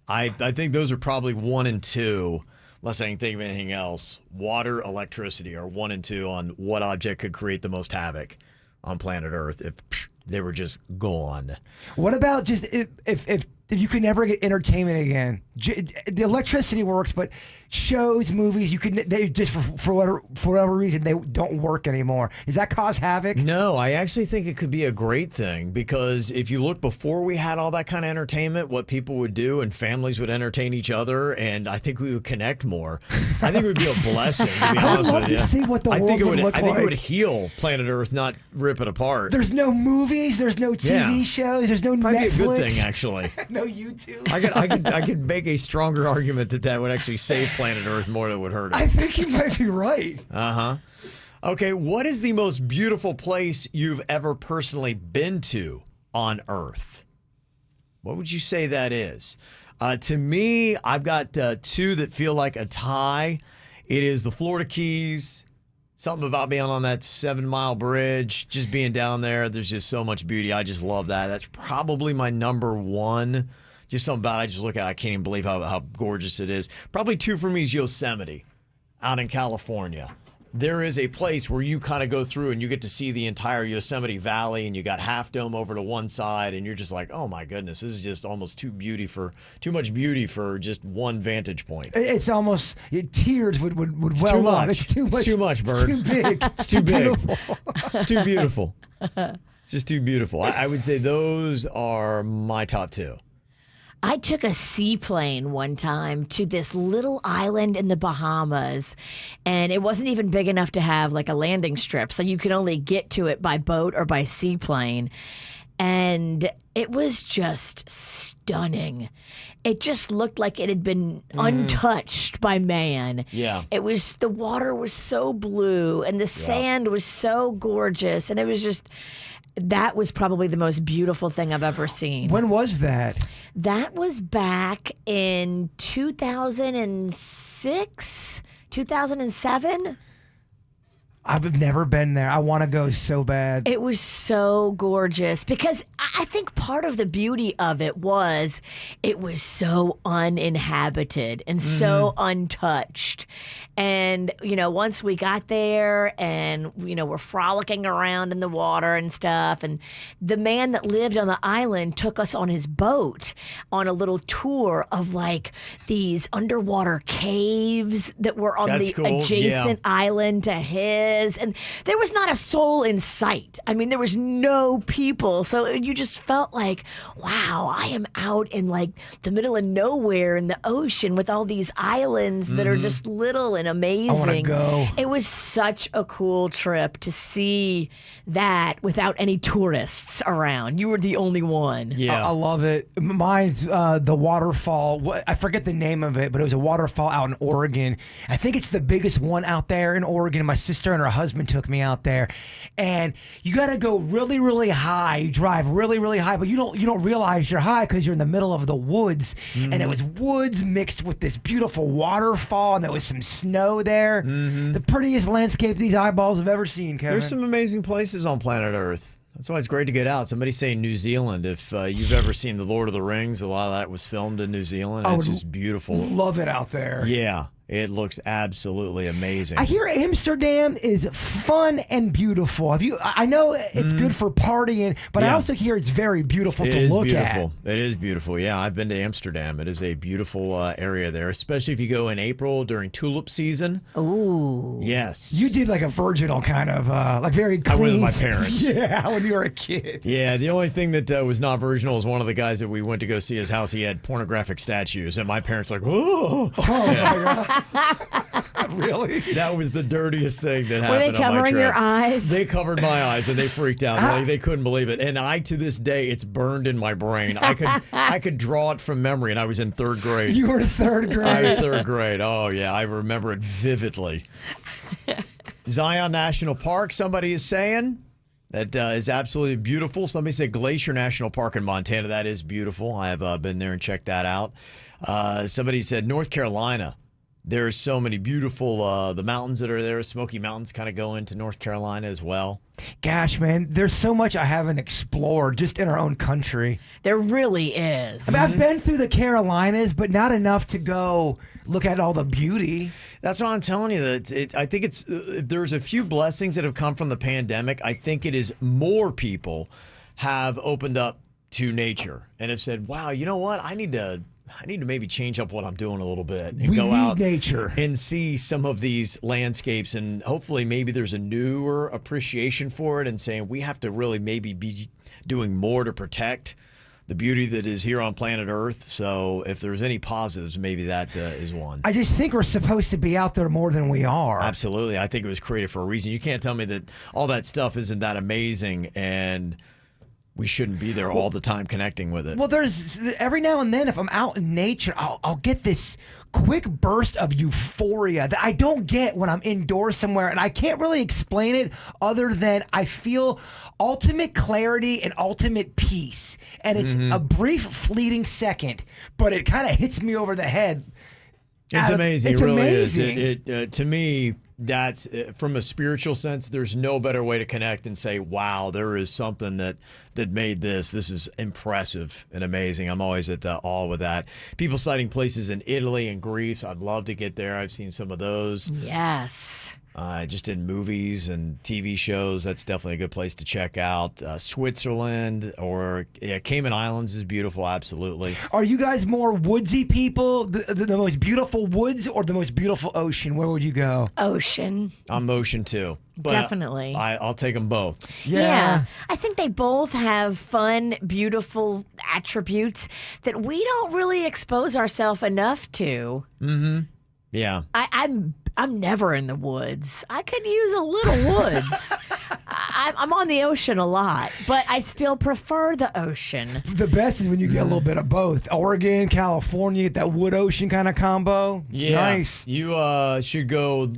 I think those are probably 1 and 2, unless I can think of anything else. Water, electricity are 1 and 2 on what object could create the most havoc on planet Earth if they were just gone. What about just if you could never get entertainment again? The electricity works, but shows, movies, they just for whatever reason they don't work anymore. Does that cause havoc? No, I actually think it could be a great thing, because if you look before we had all that kind of entertainment, what people would do and families would entertain each other, and I think we would connect more. I think it would be a blessing, to be I would honest love with to you. see what the I world think it would look I think like. it would heal planet Earth, not rip it apart. There's no movies, there's no TV Yeah. shows, there's no Might Netflix. be a good thing, actually. No YouTube. I could make a stronger argument that would actually save planet Earth more than it would hurt it. I think you might be right. Okay, what is the most beautiful place you've ever personally been to on Earth? What would you say that is? To me, I've got two that feel like a tie. It is the Florida Keys. Something about being on that 7-mile bridge, just being down there. There's just so much beauty. I just love that. That's probably my number one. Just something about it. I just look at it. I can't even believe how gorgeous it is. Probably 2 for me is Yosemite out in California. There is a place where you kind of go through and you get to see the entire Yosemite Valley, and you got Half Dome over to one side, and you're just like, oh my goodness, this is just almost too much beauty for just one vantage point. It's almost tears would It's well too up. much. It's too much. It's too much, Bird. It's too big. It's too big. beautiful. It's too beautiful. It's just too beautiful. I would say those are my top 2. I took a seaplane one time to this little island in the Bahamas, and it wasn't even big enough to have like a landing strip, so you could only get to it by boat or by seaplane. And it was just stunning. It just looked like it had been untouched by man. Yeah. The water was so blue, and the sand was so gorgeous, and it was just, that was probably the most beautiful thing I've ever seen. When was that? That was back in 2006, 2007. I've never been there. I want to go so bad. It was so gorgeous because I think part of the beauty of it was so uninhabited and so untouched. And, once we got there and, we're frolicking around in the water and stuff, and the man that lived on the island took us on his boat on a little tour of like these underwater caves that were on That's the cool. adjacent island to his. is. And there was not a soul in sight. I mean, there was no people. So you just felt like, wow, I am out in like the middle of nowhere in the ocean with all these islands that are just little and amazing. I want to go. It was such a cool trip to see that without any tourists around. You were the only one. Yeah. I love it. Mine's the waterfall. I forget the name of it, but it was a waterfall out in Oregon. I think it's the biggest one out there in Oregon. My sister and her husband took me out there, and you got to go really, really high. You drive really, really high, but you don't realize you're high because you're in the middle of the woods, and it was woods mixed with this beautiful waterfall, and there was some snow there. The prettiest landscape these eyeballs have ever seen, Kevin. There's some amazing places on planet Earth. That's why it's great to get out. Somebody's saying New Zealand. If you've ever seen The Lord of the Rings, a lot of that was filmed in New Zealand. It's just beautiful. Love it out there. Yeah, it looks absolutely amazing. I hear Amsterdam is fun and beautiful. I know it's good for partying, but I Yeah. also hear it's very beautiful It to is look beautiful. at. It is beautiful. Yeah, I've been to Amsterdam. It is a beautiful area there, especially if you go in April during tulip season. Ooh. Yes. You did like a virginal kind of, like very clean. I went with my parents. Yeah, when you were a kid. Yeah, the only thing that was not virginal is one of the guys that we went to go see his house. He had pornographic statues, and my parents were like, whoa. Oh my God. Really? That was the dirtiest thing that Were happened they on my covering trip. your eyes? They covered my eyes, and they freaked out. Like, they couldn't believe it. And I, to this day, it's burned in my brain. I could draw it from memory, and I was in third grade. You were in third grade. I was third grade. Oh, yeah. I remember it vividly. Zion National Park, somebody is saying. That is absolutely beautiful. Somebody said Glacier National Park in Montana. That is beautiful. I have been there and checked that out. Somebody said North Carolina. There's so many beautiful, the mountains that are there. Smoky Mountains kind of go into North Carolina as well. Gosh, man, there's so much I haven't explored just in our own country. There really is. I mean, I've been through the Carolinas, but not enough to go look at all the beauty. That's what I'm telling you. That I think it's there's a few blessings that have come from the pandemic. I think it is more people have opened up to nature and have said, wow, you know what? I need to maybe change up what I'm doing a little bit and We go need out nature and see some of these landscapes, and hopefully maybe there's a newer appreciation for it and saying we have to really maybe be doing more to protect the beauty that is here on planet Earth. So if there's any positives, maybe that is one. I just think we're supposed to be out there more than we are. Absolutely. I think it was created for a reason. You can't tell me that all that stuff isn't that amazing and we shouldn't be there all the time connecting with it. Well, there's every now and then, if I'm out in nature, I'll get this quick burst of euphoria that I don't get when I'm indoors somewhere, and I can't really explain it other than I feel ultimate clarity and ultimate peace. And it's a brief, fleeting second, but it kind of hits me over the head. It's amazing. It's it really amazing. is. To me, that's from a spiritual sense. There's no better way to connect and say, "Wow, there is something that made this. This is impressive and amazing." I'm always at awe with that. People citing places in Italy and Greece. I'd love to get there. I've seen some of those. Yes. Just in movies and TV shows, that's definitely a good place to check out. Switzerland or Cayman Islands is beautiful, absolutely. Are you guys more woodsy people, the most beautiful woods or the most beautiful ocean? Where would you go? Ocean. I'm ocean too. But Definitely. I'll take them both. Yeah. I think they both have fun, beautiful attributes that we don't really expose ourselves enough to. Yeah. I'm never in the woods. I could use a little woods. I'm on the ocean a lot, but I still prefer the ocean. The best is when you get a little bit of both. Oregon, California, that wood ocean kind of combo. It's nice. You should go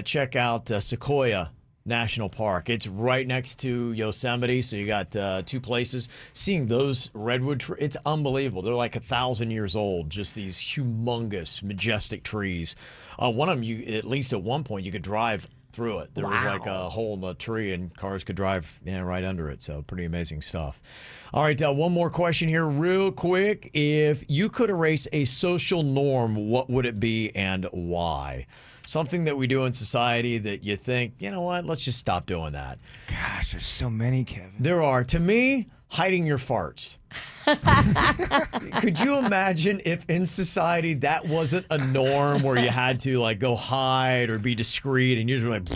check out Sequoia National Park. It's right next to Yosemite, so you got two places. Seeing those redwood trees, it's unbelievable. They're like 1,000 years old, just these humongous, majestic trees. One of them, you at least at one point, you could drive through it. There was like a hole in the tree, and cars could drive right under it, so pretty amazing stuff. All right, one more question here real quick. If you could erase a social norm, what would it be and why? Something that we do in society that you think, you know what, let's just stop doing that. Gosh, there's so many, Kevin. There are. To me, hiding your farts. Could you imagine if in society that wasn't a norm where you had to like go hide or be discreet and usually like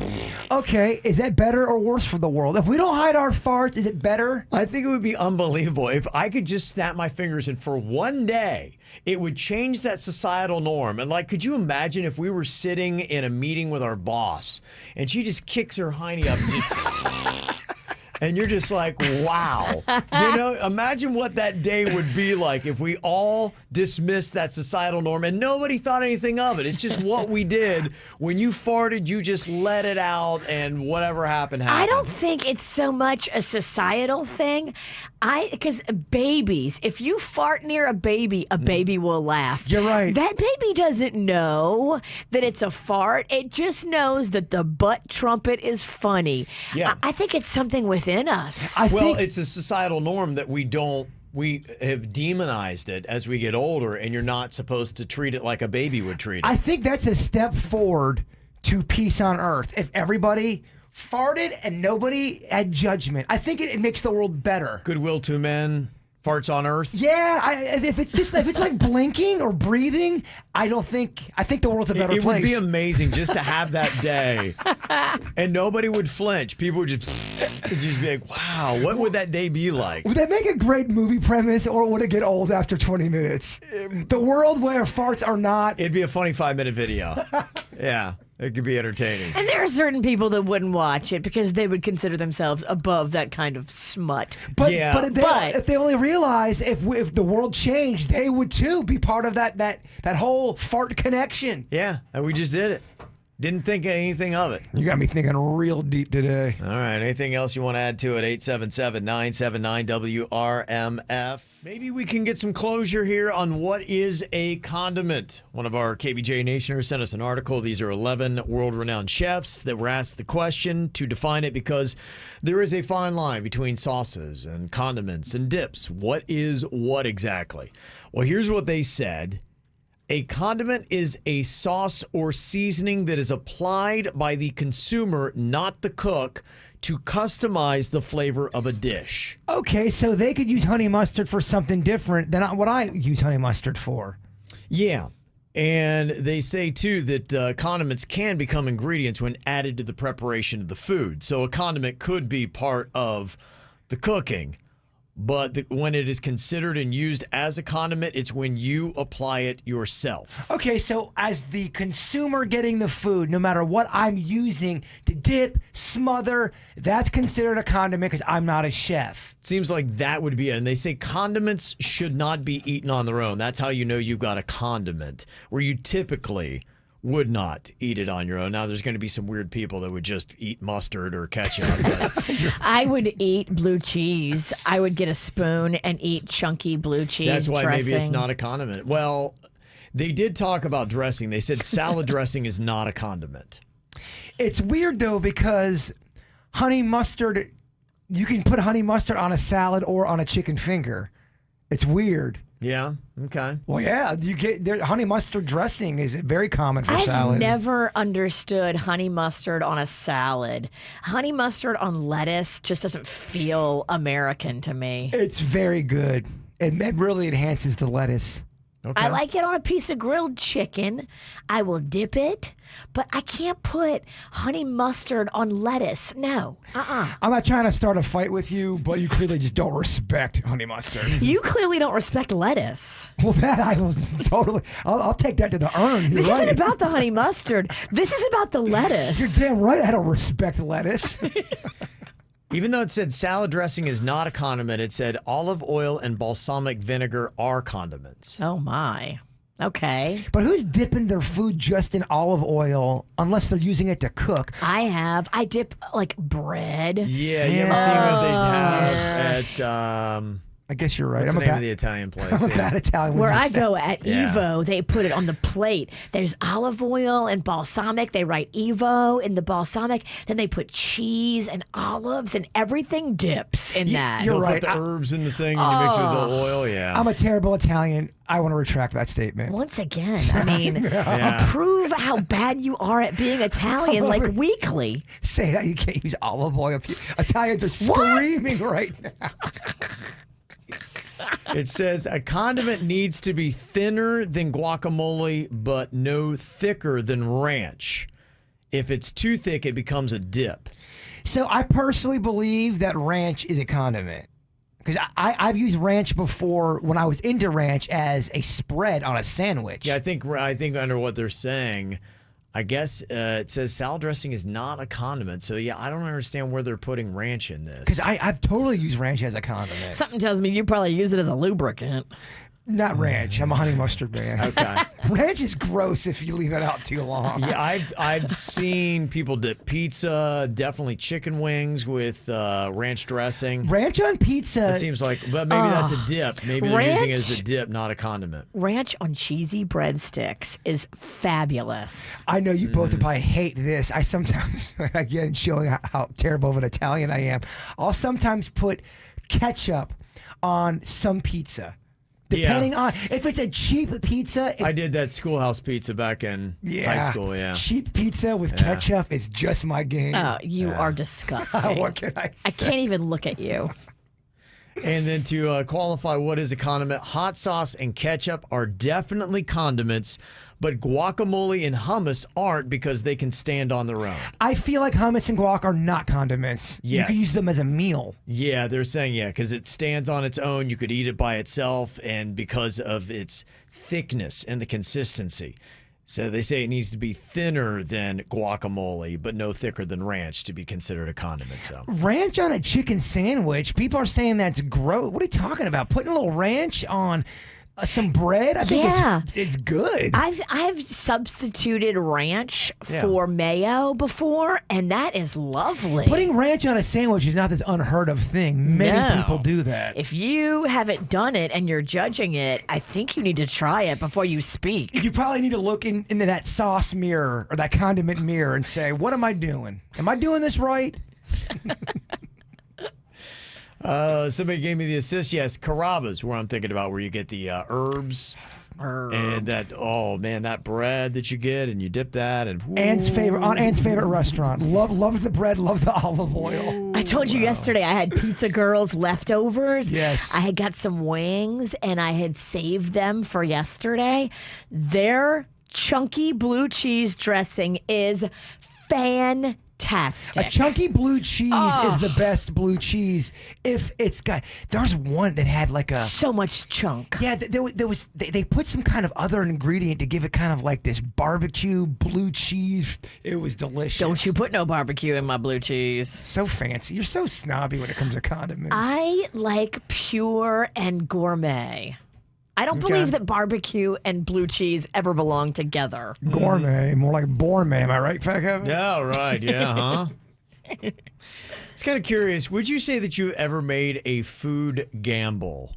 Okay, is that better or worse for the world? If we don't hide our farts, is it better? I think it would be unbelievable if I could just snap my fingers and for one day it would change that societal norm. And like, could you imagine if we were sitting in a meeting with our boss and she just kicks her hiney up and just and you're just like, wow. You know, imagine what that day would be like if we all dismissed that societal norm and nobody thought anything of it. It's just what we did. When you farted, you just let it out and whatever happened, happened. I don't think it's so much a societal thing. Because babies, if you fart near a baby will laugh. You're right. That baby doesn't know that it's a fart. It just knows that the butt trumpet is funny. Yeah. I think it's something within us. It's a societal norm that we have demonized it as we get older, and you're not supposed to treat it like a baby would treat it. I think that's a step forward to peace on earth. If everybody farted and nobody had judgment, I think it makes the world better. Goodwill to men, farts on earth. Yeah, if it's like blinking or breathing, I think the world's a better It place. would be amazing just to have that day, and nobody would flinch. People would just be like, "Wow, what would that day be like?" Would that make a great movie premise, or would it get old after 20 minutes? The world where farts are not. It'd be a funny 5-minute video. Yeah, it could be entertaining. And there are certain people that wouldn't watch it because they would consider themselves above that kind of smut. But But- if they only realize if the world changed, they would too be part of that whole fart connection. Yeah, and we just did it. Didn't think anything of it. You got me thinking real deep today. All right. Anything else you want to add to it? 877-979-WRMF. Maybe we can get some closure here on what is a condiment. One of our KBJ Nationers sent us an article. These are 11 world-renowned chefs that were asked the question to define it because there is a fine line between sauces and condiments and dips. What is what exactly? Well, here's what they said. A condiment is a sauce or seasoning that is applied by the consumer, not the cook, to customize the flavor of a dish. Okay, so they could use honey mustard for something different than what I use honey mustard for. Yeah. And they say, too, that condiments can become ingredients when added to the preparation of the food. So a condiment could be part of the cooking. But when it is considered and used as a condiment, it's when you apply it yourself. Okay, so as the consumer getting the food, no matter what I'm using to dip, smother, that's considered a condiment because I'm not a chef. Seems like that would be it. And they say condiments should not be eaten on their own. That's how you know you've got a condiment, where you typically would not eat it on your own. Now, there's going to be some weird people that would just eat mustard or ketchup. I would eat blue cheese. I would get a spoon and eat chunky blue cheese That's why dressing. maybe it's not a condiment. Well, they did talk about dressing. They said salad dressing is not a condiment. It's weird, though, because honey mustard, you can put honey mustard on a salad or on a chicken finger. It's weird. Yeah. Okay. Well, yeah, you get honey mustard dressing is very common for I've salads. never understood honey mustard on a salad. Honey mustard on lettuce just doesn't feel American to me. It's very good. It really enhances the lettuce. Okay. I like it on a piece of grilled chicken. I will dip it, but I can't put honey mustard on lettuce. No. I'm not trying to start a fight with you, but you clearly just don't respect honey mustard. You clearly don't respect lettuce. Well, that I will totally. I'll take that to the urn. You're This right. isn't about the honey mustard. This is about the lettuce. You're damn right. I don't respect lettuce. Even though it said salad dressing is not a condiment, it said olive oil and balsamic vinegar are condiments. Oh, my. Okay. But who's dipping their food just in olive oil unless they're using it to cook? I dip like bread. Yeah, you ever seen what they have at I guess you're right. What's the name of the Italian place? I'm a bad Italian. Where when you I say- go at Yeah. Evo, they put it on the plate. There's olive oil and balsamic. They write Evo in the balsamic. Then they put cheese and olives, and everything dips in that. you're They'll right. put the herbs in the thing and you mix it with the oil. Yeah. I'm a terrible Italian. I want to retract that statement. Once again, I mean, Yeah. prove how bad you are at being Italian, like weekly. Say that you can't use olive oil. Italians are screaming right now. It says a condiment needs to be thinner than guacamole, but no thicker than ranch. If it's too thick, it becomes a dip. So I personally believe that ranch is a condiment. Because I've used ranch before when I was into ranch as a spread on a sandwich. Yeah, I think under what they're saying, I guess it says salad dressing is not a condiment. So yeah, I don't understand where they're putting ranch in this. Because I've totally used ranch as a condiment. Something tells me you probably use it as a lubricant. Not ranch. I'm a honey mustard man. Okay. Ranch is gross if you leave it out too long. Yeah, I've seen people dip pizza, definitely chicken wings with ranch dressing. Ranch on pizza. It seems like, but maybe that's a dip. Maybe they're using it as a dip, not a condiment. Ranch on cheesy breadsticks is fabulous. I know you both would probably hate this. I sometimes, again, showing how terrible of an Italian I am, I'll sometimes put ketchup on some pizza. Depending on if it's a cheap pizza. I did that schoolhouse pizza back in high school, yeah. Cheap pizza with ketchup is just my game. Oh, you are disgusting. What can I say? I can't even look at you. And then to qualify what is a condiment, hot sauce and ketchup are definitely condiments, but guacamole and hummus aren't because they can stand on their own. I feel like hummus and guac are not condiments. You Yes. can use them as a meal. Yeah, they're saying, because it stands on its own. You could eat it by itself, and because of its thickness and the consistency. So they say it needs to be thinner than guacamole, but no thicker than ranch to be considered a condiment. So Ranch on a chicken sandwich, people are saying that's gross. What are you talking about? Putting a little ranch on some bread? I think it's good. I've substituted ranch for mayo before, and that is lovely. Putting ranch on a sandwich is not this unheard of thing. Many people do that. If you haven't done it and you're judging it, I think you need to try it before you speak. You probably need to look into that sauce mirror or that condiment mirror and say, what am I doing? Am I doing this right? somebody gave me the assist. Yes, Carrabba's, where I'm thinking about, where you get the herbs. And that, oh man, that bread that you get and you dip that and Ann's favorite restaurant. Love the bread, love the olive oil. I told you yesterday I had Pizza Girls leftovers. Yes. I had got some wings and I had saved them for yesterday. Their chunky blue cheese dressing is fantastic. A chunky blue cheese is the best blue cheese if it's got. There's one that had like a so much chunk. Yeah, they put some kind of other ingredient to give it kind of like this barbecue blue cheese. It was delicious. Don't you put no barbecue in my blue cheese. So fancy. You're so snobby when it comes to condiments. I like pure and gourmet. I don't believe that barbecue and blue cheese ever belong together. Gourmet, more like gourmet. Am I right, Fat Kevin? Yeah, right. Yeah, huh? It's kind of curious. Would you say that you ever made a food gamble?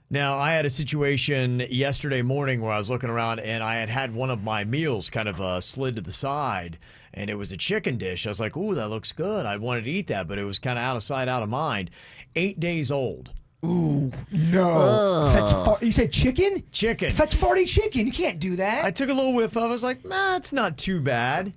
Now, I had a situation yesterday morning where I was looking around and I had one of my meals kind of slid to the side, and it was a chicken dish. I was like, ooh, that looks good. I wanted to eat that, but it was kind of out of sight, out of mind. 8 days old. Ooh, no. That's you said chicken? Chicken. That's farty chicken. You can't do that. I took a little whiff of it. I was like, nah, it's not too bad.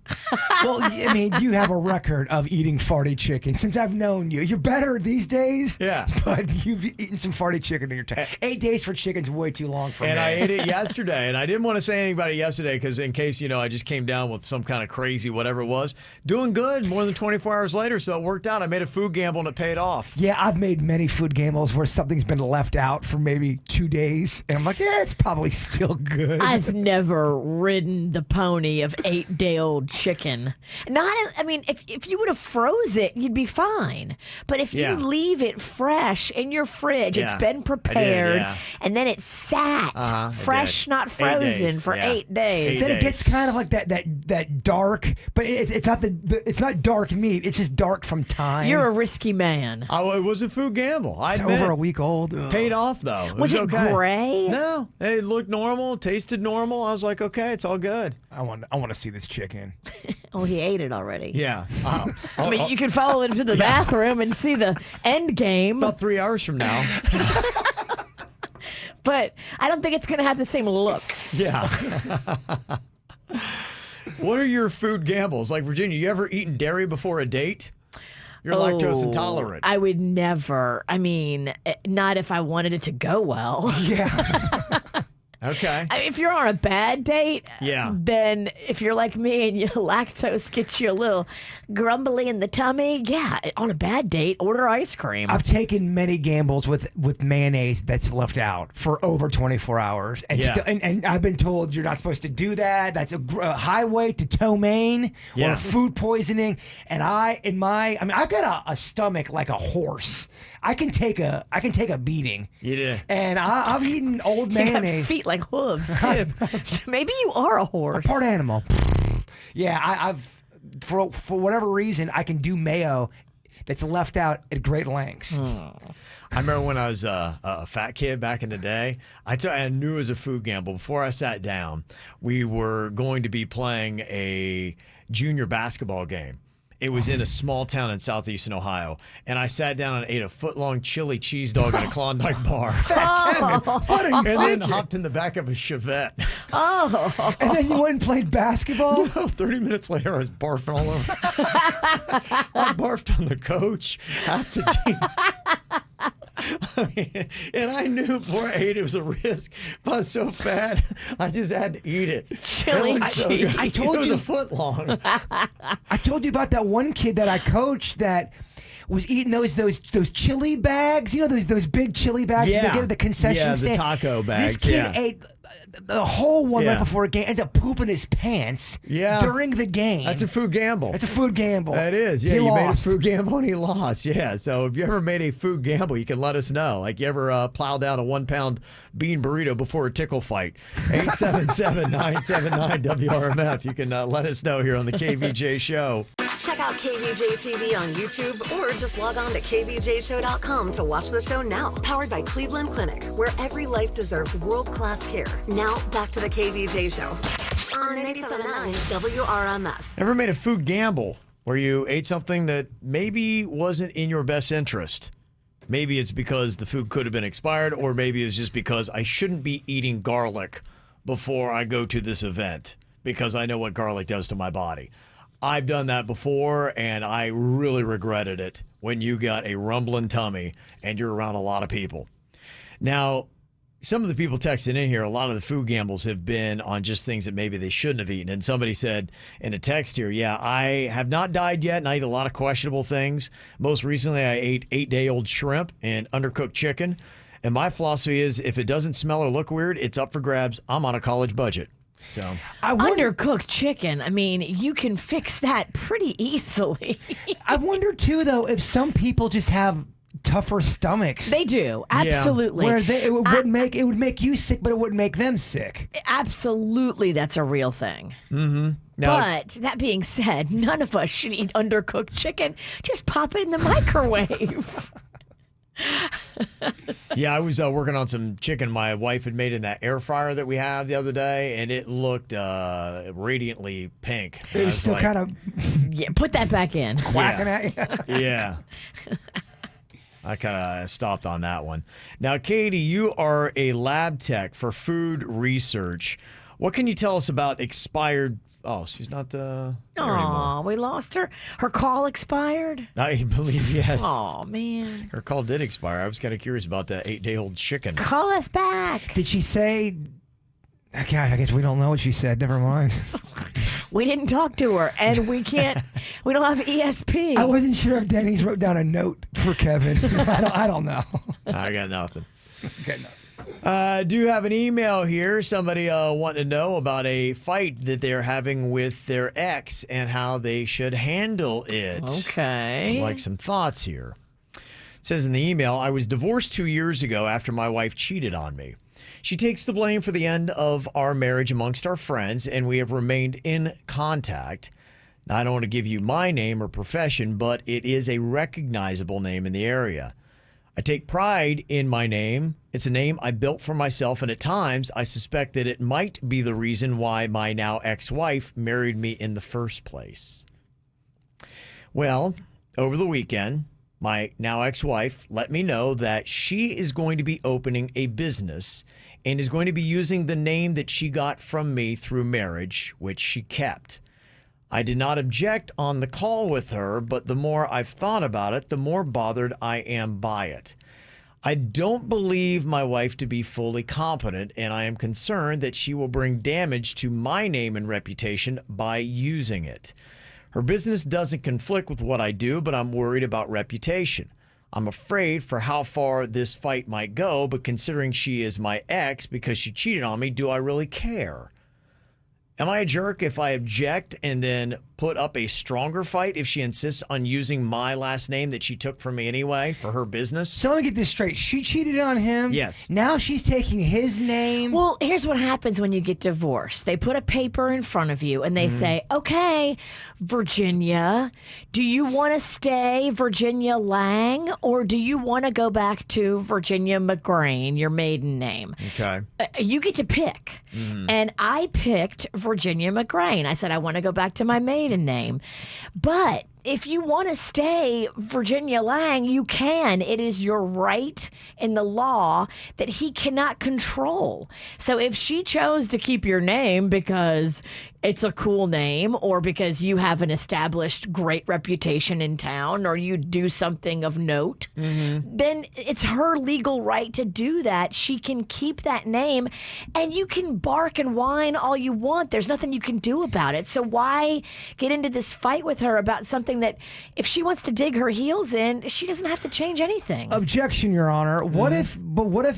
Well, I mean, you have a record of eating farty chicken since I've known you. You're better these days. Yeah. But you've eaten some farty chicken in your time. 8 days for chicken's way too long for me. And I ate it yesterday, and I didn't want to say anything about it yesterday because in case, I just came down with some kind of crazy whatever it was. Doing good more than 24 hours later, so it worked out. I made a food gamble, and it paid off. Yeah, I've made many food gambles where something's been left out for maybe 2 days, and I'm like, yeah, it's probably still good. I've never ridden the pony of 8-day-old chicken. If you would have froze it, you'd be fine. But if you leave it fresh in your fridge, it's been prepared, and then it sat fresh, not frozen, for 8 days. Then it gets kind of like that dark, but it's not dark meat. It's just dark from time. You're a risky man. Oh, it was a food gamble. It's over a week old. Ugh. Paid off though. Was it okay. gray? No, it looked normal, tasted normal. I was like, okay, it's all good. I want to see this chicken. Oh, he ate it already. Yeah. I mean, you could follow him to the bathroom and see the end game, About 3 hours from now. but I don't think it's going to have the same look. Yeah. What are your food gambles? Like, Virginia, you ever eaten dairy before a date? You're lactose intolerant. I would never. I mean, not if I wanted it to go well. Yeah. Okay. If you're on a bad date, Yeah. then if you're like me and lactose gets you a little grumbly in the tummy, yeah, on a bad date, order ice cream. I've taken many gambles with mayonnaise that's left out for over 24 hours. And, Yeah. and I've been told you're not supposed to do that. That's a highway to ptomaine Yeah. or food poisoning. And I've got a stomach like a horse. I can take a beating. You did. And I've eaten old You got mayonnaise. feet like hooves too. So maybe you are a horse. Part animal. Yeah, I've for whatever reason I can do mayo that's left out at great lengths. I remember when I was a fat kid back in the day, I knew it was a food gamble. Before I sat down, we were going to be playing a junior basketball game. It was in a small town in southeastern Ohio. And I sat down and ate a foot-long chili cheese dog at a Klondike bar. And then hopped in the back of a Chevette. And then you went and played basketball? 30 minutes later, I was barfing all over. I barfed on the coach, half the team. I mean, and I knew before I ate it was a risk, but I was so fat, I just had to eat it. Chili It looked so cheese. good. I told it was you- a foot long. I told you about that one kid that I coached that was eating those chili bags. You know those big chili bags that they get at the concession Yeah, the stand. taco bags, This kid yeah. ate the whole one Yeah. right before a game. Ended up pooping his pants Yeah. during the game. That's a food gamble. It's a food gamble. That is. Yeah, He you made a lost. food gamble and he lost. Yeah. So if you ever made a food gamble, you can let us know. Like you ever plow down a 1 pound bean burrito before a tickle fight. 877-979-WRMF. You can let us know here on the KVJ show. Check out KVJ TV on YouTube or just log on to kvjshow.com to watch the show now. Powered by Cleveland Clinic, where every life deserves world-class care. Now, back to the KVJ show on 97.9 WRMF. Ever made a food gamble where you ate something that maybe wasn't in your best interest? Maybe it's because the food could have been expired, or maybe it's just because I shouldn't be eating garlic before I go to this event because I know what garlic does to my body. I've done that before, and I really regretted it when you got a rumbling tummy and you're around a lot of people. Now, some of the people texting in here, a lot of the food gambles have been on just things that maybe they shouldn't have eaten. And somebody said in a text here, yeah, I have not died yet, and I eat a lot of questionable things. Most recently, I ate 8-day-old shrimp and undercooked chicken. And my philosophy is if it doesn't smell or look weird, it's up for grabs. I'm on a college budget. So I wonder, Undercooked chicken. I mean, you can fix that pretty easily. I wonder too, though, if some people just have tougher stomachs. They do. Absolutely. where it would make you sick, but it wouldn't make them sick. Absolutely, that's a real thing. now, But that being said, none of us should eat undercooked chicken. Just pop it in the microwave. yeah, I was working on some chicken my wife had made in that air fryer that we have the other day, and it looked radiantly pink. And I It was still like, kind of Yeah, put that back in. quacking at you. Yeah. I kind of stopped on that one. Now, Katie, you are a lab tech for food research. What can you tell us about expired? Oh, she's not there anymore. Aw, we lost her. Her call expired. I believe yes. Oh man. Her call did expire. I was kind of curious about that 8-day-old chicken. Call us back. Did she say? God, I guess we don't know what she said. Never mind. We didn't talk to her, and we can't. We don't have ESP. I wasn't sure if Denny's wrote down a note for Kevin. I don't know. I got nothing. Okay, no. Do you have an email here? Somebody wanting to know about a fight that they're having with their ex and how they should handle it. Okay. I'd like some thoughts here. It says in the email, I was divorced 2 years ago after my wife cheated on me. She takes the blame for the end of our marriage amongst our friends, and we have remained in contact. Now, I don't want to give you my name or profession, but it is a recognizable name in the area. I take pride in my name. It's a name I built for myself, and at times I suspect that it might be the reason why my now ex-wife married me in the first place. Well, over the weekend, my now ex-wife let me know that she is going to be opening a business and is going to be using the name that she got from me through marriage, which she kept. I did not object on the call with her, but the more I've thought about it, the more bothered I am by it. I don't believe my wife to be fully competent, and I am concerned that she will bring damage to my name and reputation by using it. Her business doesn't conflict with what I do, but I'm worried about reputation. I'm afraid for how far this fight might go, but considering she is my ex because she cheated on me, do I really care? Am I a jerk if I object and then put up a stronger fight if she insists on using my last name that she took from me anyway for her business? So let me get this straight. She cheated on him. Yes. Now she's taking his name. Well, here's what happens when you get divorced. They put a paper in front of you and they say, okay, Virginia, do you want to stay Virginia Lang or do you want to go back to Virginia McGrain, your maiden name? Okay. You get to pick. And I picked Virginia McGrain. I said, I want to go back to my maiden name. But if you want to stay Virginia Lang, you can. It is your right in the law that he cannot control. So if she chose to keep your name because it's a cool name or because you have an established great reputation in town or you do something of note, then it's her legal right to do that. She can keep that name and you can bark and whine all you want. There's nothing you can do about it. So why get into this fight with her about something that if she wants to dig her heels in, she doesn't have to change anything? Objection, Your Honor. What if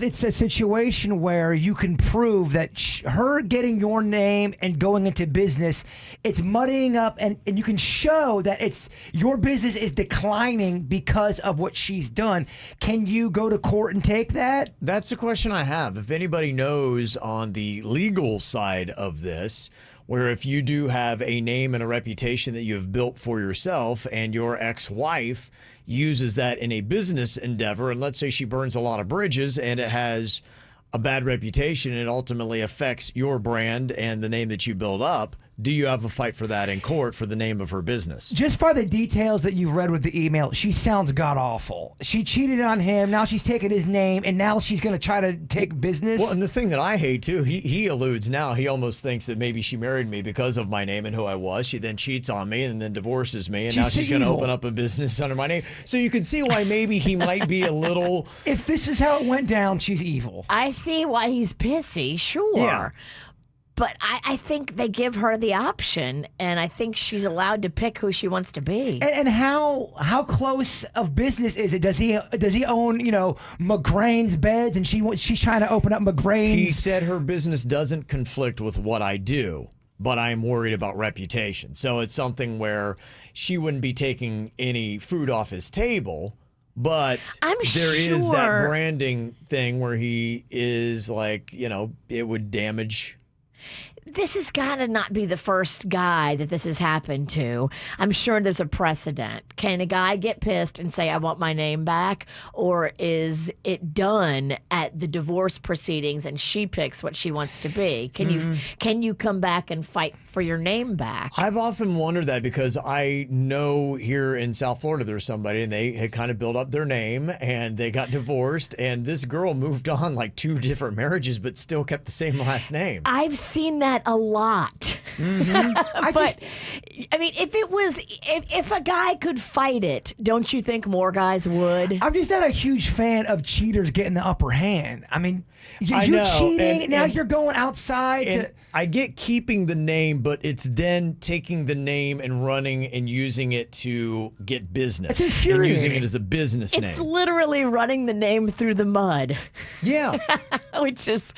it's a situation where you can prove that her getting your name and going into business, it's muddying up and you can show that it's your business is declining because of what she's done. Can you go to court and take that? That's the question I have. If anybody knows on the legal side of this, where if you do have a name and a reputation that you have built for yourself and your ex-wife uses that in a business endeavor, and let's say she burns a lot of bridges and it has a bad reputation and it ultimately affects your brand and the name that you build up, do you have a fight for that in court for the name of her business? Just by the details that you've read with the email, she sounds god-awful. She cheated on him, now she's taking his name, and now she's going to try to take business. Well, and the thing that I hate, too, he alludes now, he almost thinks that maybe she married me because of my name and who I was. She then cheats on me and then divorces me, and now she's going to open up a business under my name. So you can see why maybe he might be a little... If this is how it went down, she's evil. I see why he's pissy, sure. Yeah. But I think they give her the option, and I think she's allowed to pick who she wants to be. And how close of business is it? Does he own McGrain's beds, and she's trying to open up McGrain's? He said her business doesn't conflict with what I do, but I'm worried about reputation. So it's something where she wouldn't be taking any food off his table. But there is that branding thing where he is like, it would damage. This has got to not be the first guy that this has happened to. I'm sure there's a precedent. Can a guy get pissed and say, I want my name back? Or is it done at the divorce proceedings and she picks what she wants to be? Can you come back and fight for your name back? I've often wondered that because I know here in South Florida there's somebody and they had kind of built up their name and they got divorced and this girl moved on like 2 different marriages but still kept the same last name. I've seen that a lot. But I mean, if a guy could fight it, don't you think more guys would? I'm just not a huge fan of cheaters getting the upper hand. I mean, you're know, cheating, now you're going outside. I get keeping the name, but it's then taking the name and running and using it to get business. It's infuriating. And using it as a business name. It's literally running the name through the mud. Yeah. Which is...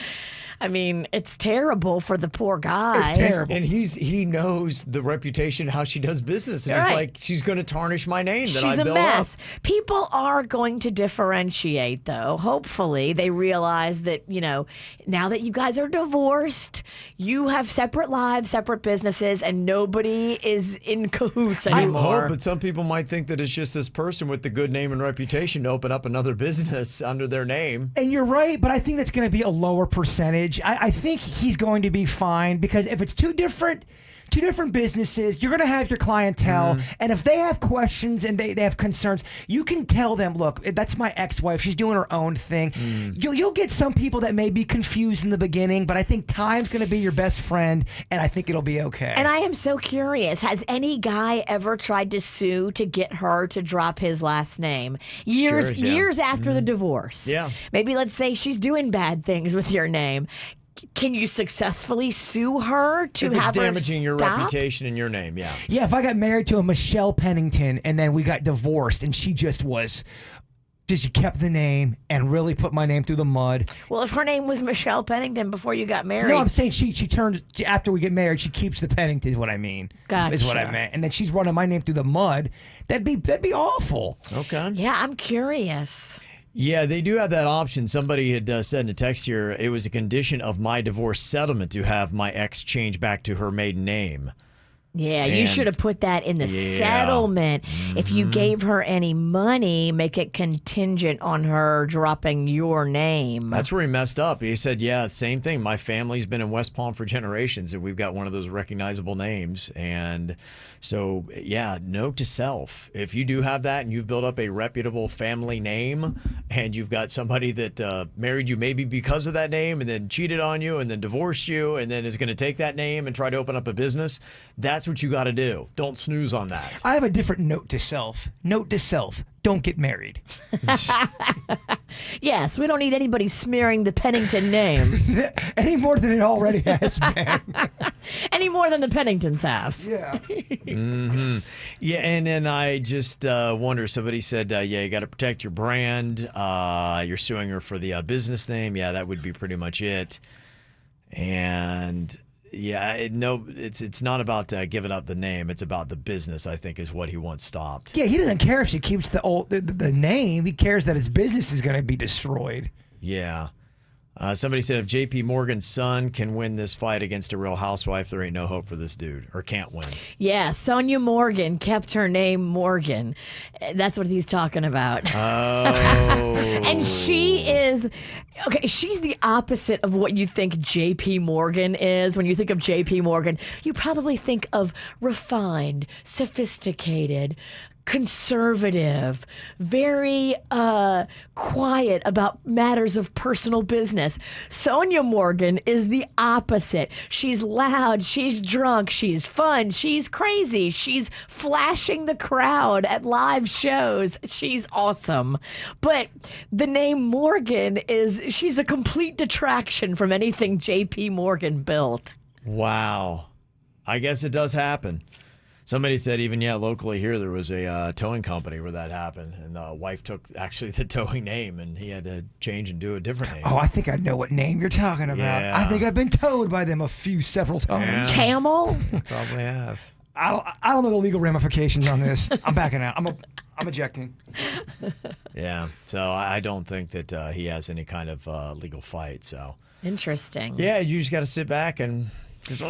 I mean, it's terrible for the poor guy. It's terrible. And he knows the reputation, how she does business. And he's Right. like, she's going to tarnish my name that She's I a built mess. up. People are going to differentiate, though. Hopefully, they realize that, now that you guys are divorced, you have separate lives, separate businesses, and nobody is in cahoots I anymore. hope, but some people might think that it's just this person with the good name and reputation to open up another business under their name. And you're right, but I think that's going to be a lower percentage. I think he's going to be fine because if it's two different businesses, you're going to have your clientele. And if they have questions and they have concerns, you can tell them, look, that's my ex-wife. She's doing her own thing. You'll get some people that may be confused in the beginning, but I think time's going to be your best friend, and I think it'll be okay. And I am so curious, has any guy ever tried to sue to get her to drop his last name? curious, yeah. Years after the divorce. Yeah. Maybe let's say she's doing bad things with your name. Can you successfully sue her to If it's have her damaging your stop? reputation and your name, yeah. Yeah, if I got married to a Michelle Pennington and then we got divorced and she kept the name and really put my name through the mud. Well, if her name was Michelle Pennington before you got married. No, I'm saying she turned after we get married. She keeps the Pennington. Is what I mean. Is what I Gotcha. meant. And then she's running my name through the mud. That'd be awful. Okay. Yeah, I'm curious. Yeah, they do have that option. Somebody had said in a text here, it was a condition of my divorce settlement to have my ex change back to her maiden name. Yeah, you And- should have put that in the Yeah. settlement. If you gave her any money, make it contingent on her dropping your name. That's where he messed up. He said, yeah, same thing. My family's been in West Palm for generations, and we've got one of those recognizable names. And so, yeah, note to self. If you do have that and you've built up a reputable family name and you've got somebody that married you maybe because of that name and then cheated on you and then divorced you and then is going to take that name and try to open up a business, that's what you got to do. Don't snooze on that. I have a different note to self. Note to self: don't get married. Yes, we don't need anybody smearing the Pennington name Any more than it already has been. any more than the Penningtons have. Yeah. Yeah, and then I just wonder, somebody said, yeah, you got to protect your brand. You're suing her for the business name. Yeah, that would be pretty much it. And yeah, it's not about giving up the name. It's about the business, I think, is what he wants stopped. Yeah, he doesn't care if she keeps the name. He cares that his business is going to be destroyed. Yeah. Somebody said if J.P. Morgan's son can win this fight against a real housewife, there ain't no hope for this dude, or can't win. Yeah, Sonia Morgan kept her name Morgan. That's what he's talking about. Oh. And she is, okay, she's the opposite of what you think J.P. Morgan is. When you think of J.P. Morgan, you probably think of refined, sophisticated, conservative, very quiet about matters of personal business. Sonia Morgan is the opposite. She's loud, she's drunk, she's fun, she's crazy, she's flashing the crowd at live shows. She's awesome. But the name Morgan she's a complete detraction from anything JP Morgan built. Wow. I guess it does happen. Somebody said even, locally here, there was a towing company where that happened. And the wife took actually the towing name, and he had to change and do a different name. Oh, I think I know what name you're talking about. Yeah. I think I've been towed by them several times. Yeah. Camel? Probably have. I don't know the legal ramifications on this. I'm backing out. I'm ejecting. Yeah. So I don't think that he has any kind of legal fight. So, Interesting. yeah, you just got to sit back and just.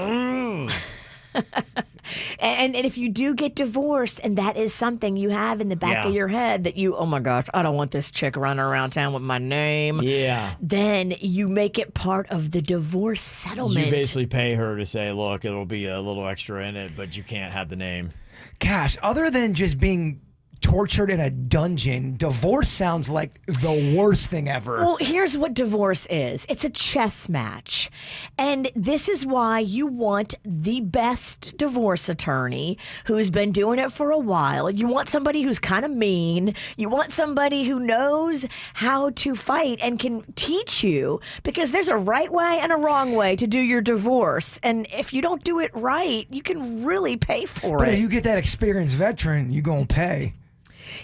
And if you do get divorced, and that is something you have in the back Yeah. of your head that oh my gosh, I don't want this chick running around town with my name. Yeah. Then you make it part of the divorce settlement. You basically pay her to say, look, it'll be a little extra in it, but you can't have the name. Gosh, other than just being tortured in a dungeon, divorce sounds like the worst thing ever. Well, here's what divorce is. It's a chess match. And this is why you want the best divorce attorney who's been doing it for a while. You want somebody who's kind of mean. You want somebody who knows how to fight and can teach you, because there's a right way and a wrong way to do your divorce. And if you don't do it right, you can really pay for But it. if you get that experienced veteran, you gonna pay.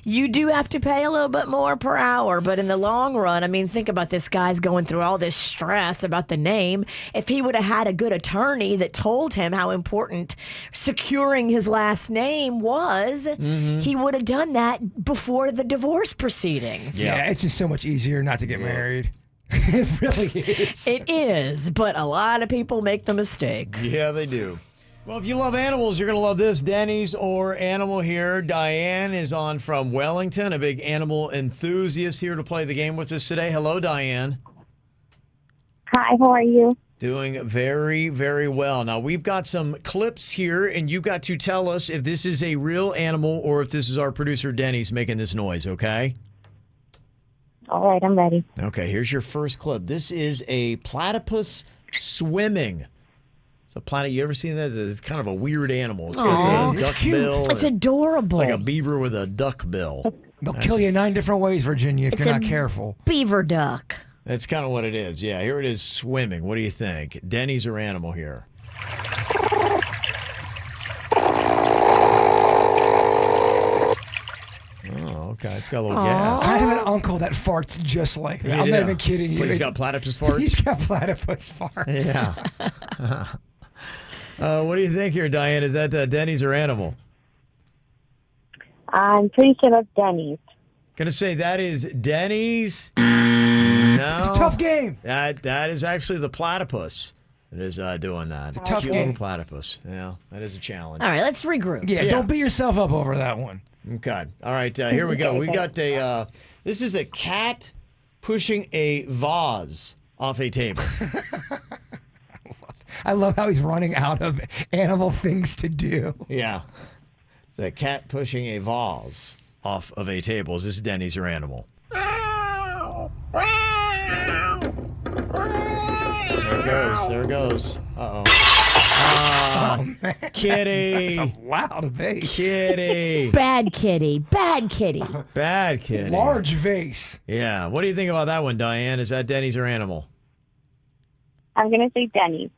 You do have to pay a little bit more per hour, but in the long run, I mean, think about this guy's going through all this stress about the name. If he would have had a good attorney that told him how important securing his last name was, he would have done that before the divorce proceedings. Yeah, it's just so much easier not to get married. It really is. It is, but a lot of people make the mistake. Yeah, they do. Well, if you love animals, you're going to love this. Denny's or Animal here. Diane is on from Wellington, a big animal enthusiast here to play the game with us today. Hello, Diane. Hi, how are you? Doing very, very well. Now, we've got some clips here, and you've got to tell us if this is a real animal or if this is our producer, Denny's, making this noise, okay? All right, I'm ready. Okay, here's your first clip. This is a platypus swimming. It's a platypus. You ever seen that? It's kind of a weird animal. It's got a duck bill. It's adorable. It's like a beaver with a duck bill. They'll kill you 9 different ways, Virginia, if It's you're a not careful. beaver duck. That's kind of what it is. Yeah, here it is swimming. What do you think? Denny's or Animal here? Oh, okay. It's got a little gas. I have an uncle that farts just like that. I'm not even kidding you. But he's got platypus farts? He's got platypus farts. Yeah. What do you think here, Diane? Is that Denny's or Animal? I'm pretty sure that's Denny's. Gonna say that is Denny's. No. It's a tough game. That is actually the platypus that is doing that. It's a tough cute game. little platypus. Yeah, that is a challenge. All right, let's regroup. Yeah, don't beat yourself up over that one. Okay. All right. Here we go. We got a. This is a cat pushing a vase off a table. I love how he's running out of animal things to do. Yeah. It's a cat pushing a vase off of a table. Is this Denny's or Animal? There it goes. There it goes. Uh-oh. Oh, man. Kitty. That's a loud vase. Kitty. Bad kitty. Bad kitty. Bad kitty. Large vase. Yeah. What do you think about that one, Diane? Is that Denny's or Animal? I'm going to say Denny's.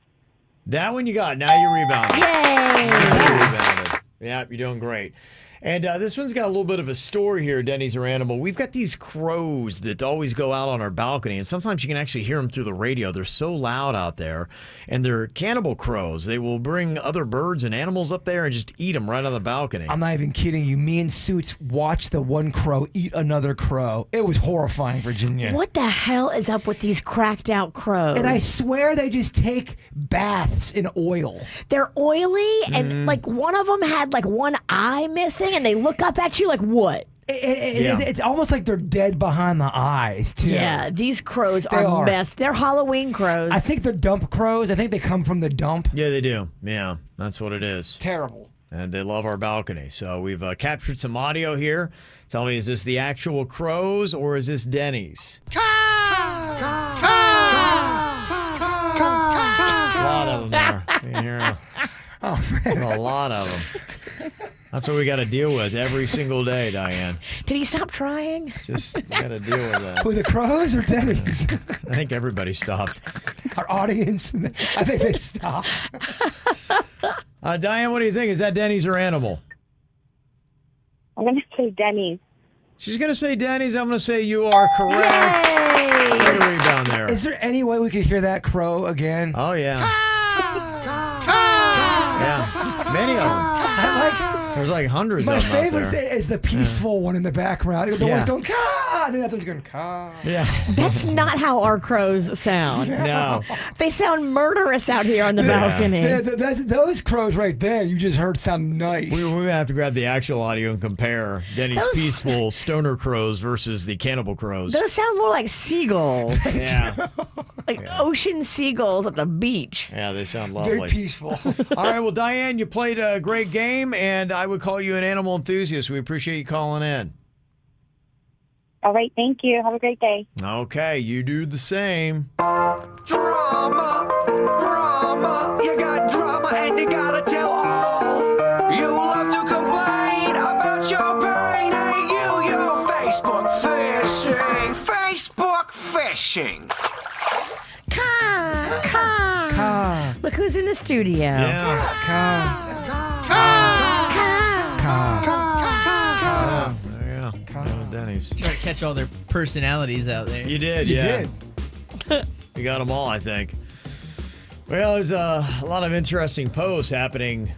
That one you got. Now you rebounded. Yay! Now you rebounded. Yeah, you're doing great. And this one's got a little bit of a story here, Denny's or Animal. We've got these crows that always go out on our balcony, and sometimes you can actually hear them through the radio. They're so loud out there, and they're cannibal crows. They will bring other birds and animals up there and just eat them right on the balcony. I'm not even kidding you. Me and Suits watched the one crow eat another crow. It was horrifying, Virginia. What the hell is up with these cracked out crows? And I swear they just take baths in oil. They're oily, and like one of them had like one eye missing, and they look up at you like, what? It's almost like they're dead behind the eyes, too. Yeah, these crows They are are. messed. They're Halloween crows. I think they're dump crows. I think they come from the dump. Yeah, they do. Yeah, that's what it is. Terrible. And they love our balcony. So we've captured some audio here. Tell me, is this the actual crows or is this Denny's? A lot of them there. You hear a lot of them. That's what we got to deal with every single day, Diane. Did he stop trying? Just got to deal with that. With the crows or Denny's? I think everybody stopped. Our audience, I think they stopped. Diane, what do you think? Is that Denny's or Animal? I'm going to say Denny's. She's going to say Denny's. I'm going to say you are correct. Yay! Way to rebound there. Is there any way we could hear that crow again? Oh, yeah. Yeah. Many of them. I like. There's like hundreds My of them out favorite there. is the peaceful one in the background. The Yeah. one's going caw. The other one's going caw. Yeah. That's not how our crows sound. No. They sound murderous out here on the balcony. Those crows right there, you just heard sound nice. We're going to have to grab the actual audio and compare Denny's Those- peaceful stoner crows versus the cannibal crows. Those sound more like seagulls, Yeah. like ocean seagulls at the beach. Yeah, they sound Very lovely. peaceful. All right, well, Diane, you played a great game, and I would call you an animal enthusiast. We appreciate you calling in. All right, thank you. Have a great day. Okay, you do the same. Drama, drama, you got drama and you gotta tell all. You love to complain about your pain. Hey, you Facebook fishing. Facebook fishing. Ka, ka. Caw. Look who's in the studio. Yeah. Caw. Ka. Caw. Yeah, Denny's. Try to catch all their personalities out there. You did, You yeah. did. You got them all, I think. Well, there's a lot of interesting posts happening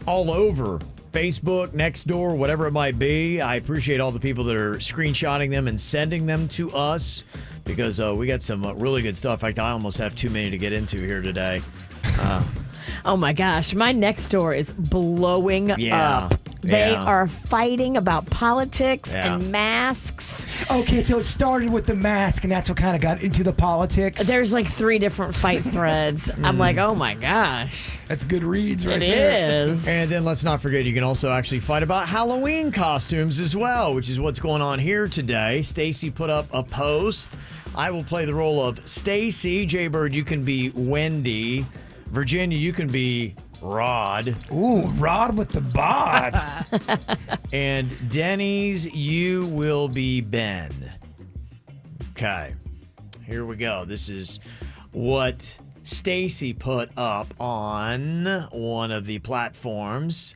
all over Facebook, Nextdoor, whatever it might be. I appreciate all the people that are screenshotting them and sending them to us because we got some really good stuff. In fact, I almost have too many to get into here today. Oh my gosh, my next door is blowing up. They are fighting about politics and masks. Okay, so it started with the mask, and that's what kind of got into the politics. There's like 3 different fight threads. I'm like, oh my gosh. That's good reads right It there. is. And then let's not forget, you can also actually fight about Halloween costumes as well, which is what's going on here today. Stacy put up a post. I will play the role of Stacy. Jaybird, you can be Wendy. Virginia, you can be Rod. Ooh, Rod with the bod. And Denny's, you will be Ben. Okay, here we go. This is what Stacy put up on one of the platforms.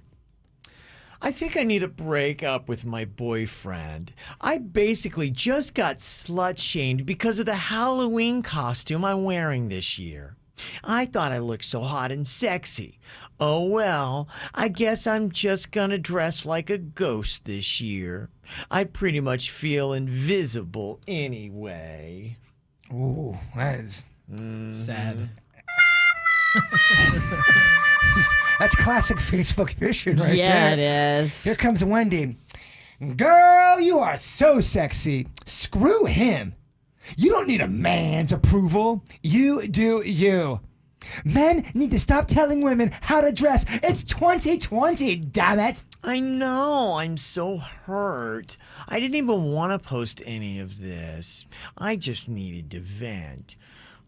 I think I need to break up with my boyfriend. I basically just got slut-shamed because of the Halloween costume I'm wearing this year. I thought I looked so hot and sexy. Oh well, I guess I'm just gonna dress like a ghost this year. I pretty much feel invisible anyway. Ooh, that is... Sad. That's classic Facebook fishing right Yeah, there. it is. Here comes Wendy. Girl, you are so sexy. Screw him. You don't need a man's approval. You do you. Men need to stop telling women how to dress. It's 2020, damn it. I know, I'm so hurt. I didn't even want to post any of this. I just needed to vent.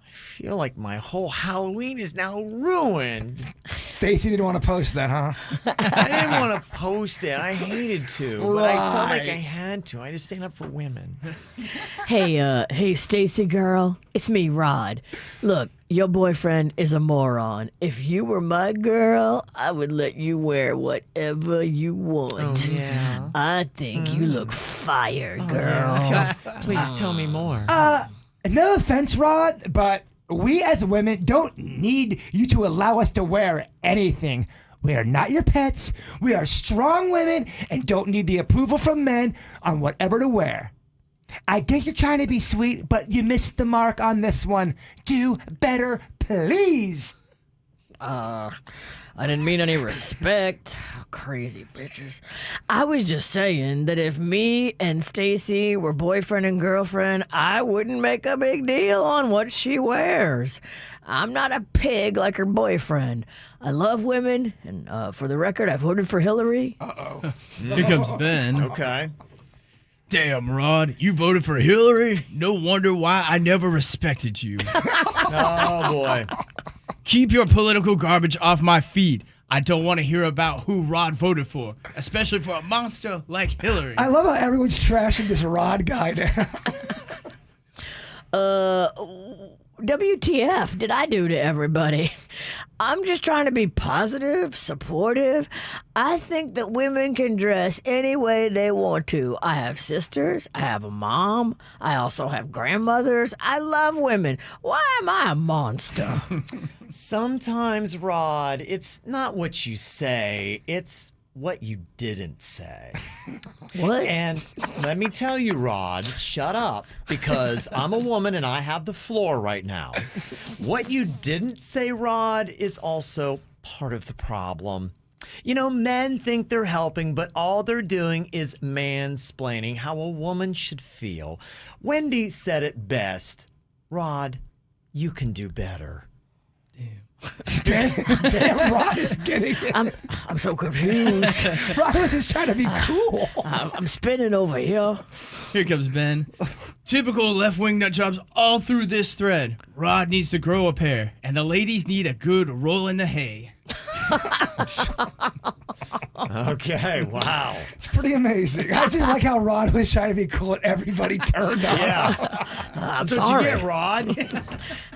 I feel like my whole Halloween is now ruined. Stacy didn't want to post that, huh? I didn't want to post it. I hated to, but I felt like I had to. I had to stand up for women. Hey, Stacy girl, it's me, Rod. Look, your boyfriend is a moron. If you were my girl, I would let you wear whatever you want. Yeah. I think you look fire, girl. Please tell me more. No offense, Rod, but we as women don't need you to allow us to wear anything. We are not your pets. We are strong women and don't need the approval from men on whatever to wear. I get you're trying to be sweet, but you missed the mark on this one. Do better, please. I didn't mean any respect. Crazy bitches. I was just saying that if me and Stacy were boyfriend and girlfriend, I wouldn't make a big deal on what she wears. I'm not a pig like her boyfriend. I love women, and for the record, I voted for Hillary. Here comes Ben. Okay. Damn, Rod, you voted for Hillary? No wonder why I never respected you. Oh, boy. Keep your political garbage off my feed. I don't want to hear about who Rod voted for, especially for a monster like Hillary. I love how everyone's trashing this Rod guy now. WTF did I do to everybody? I'm just trying to be positive, supportive. I think that women can dress any way they want to. I have sisters. I have a mom. I also have grandmothers. I love women. Why am I a monster? Sometimes, Rod, it's not what you say, it's what you didn't say. What? And let me tell you, Rod, shut up, because I'm a woman and I have the floor right now. What you didn't say, Rod, is also part of the problem. You know, men think they're helping, but all they're doing is mansplaining how a woman should feel. Wendy said it best. Rod, you can do better. Damn, Rod is getting it. I'm so confused. Rod was just trying to be cool. I'm spinning over here. Here comes Ben. Typical left-wing nut jobs all through this thread. Rod needs to grow a pair, and the ladies need a good roll in the hay. Okay, wow. It's pretty amazing. I just like how Rod was trying to be cool and everybody turned on. Yeah. I'm That's what sorry. you get, Rod.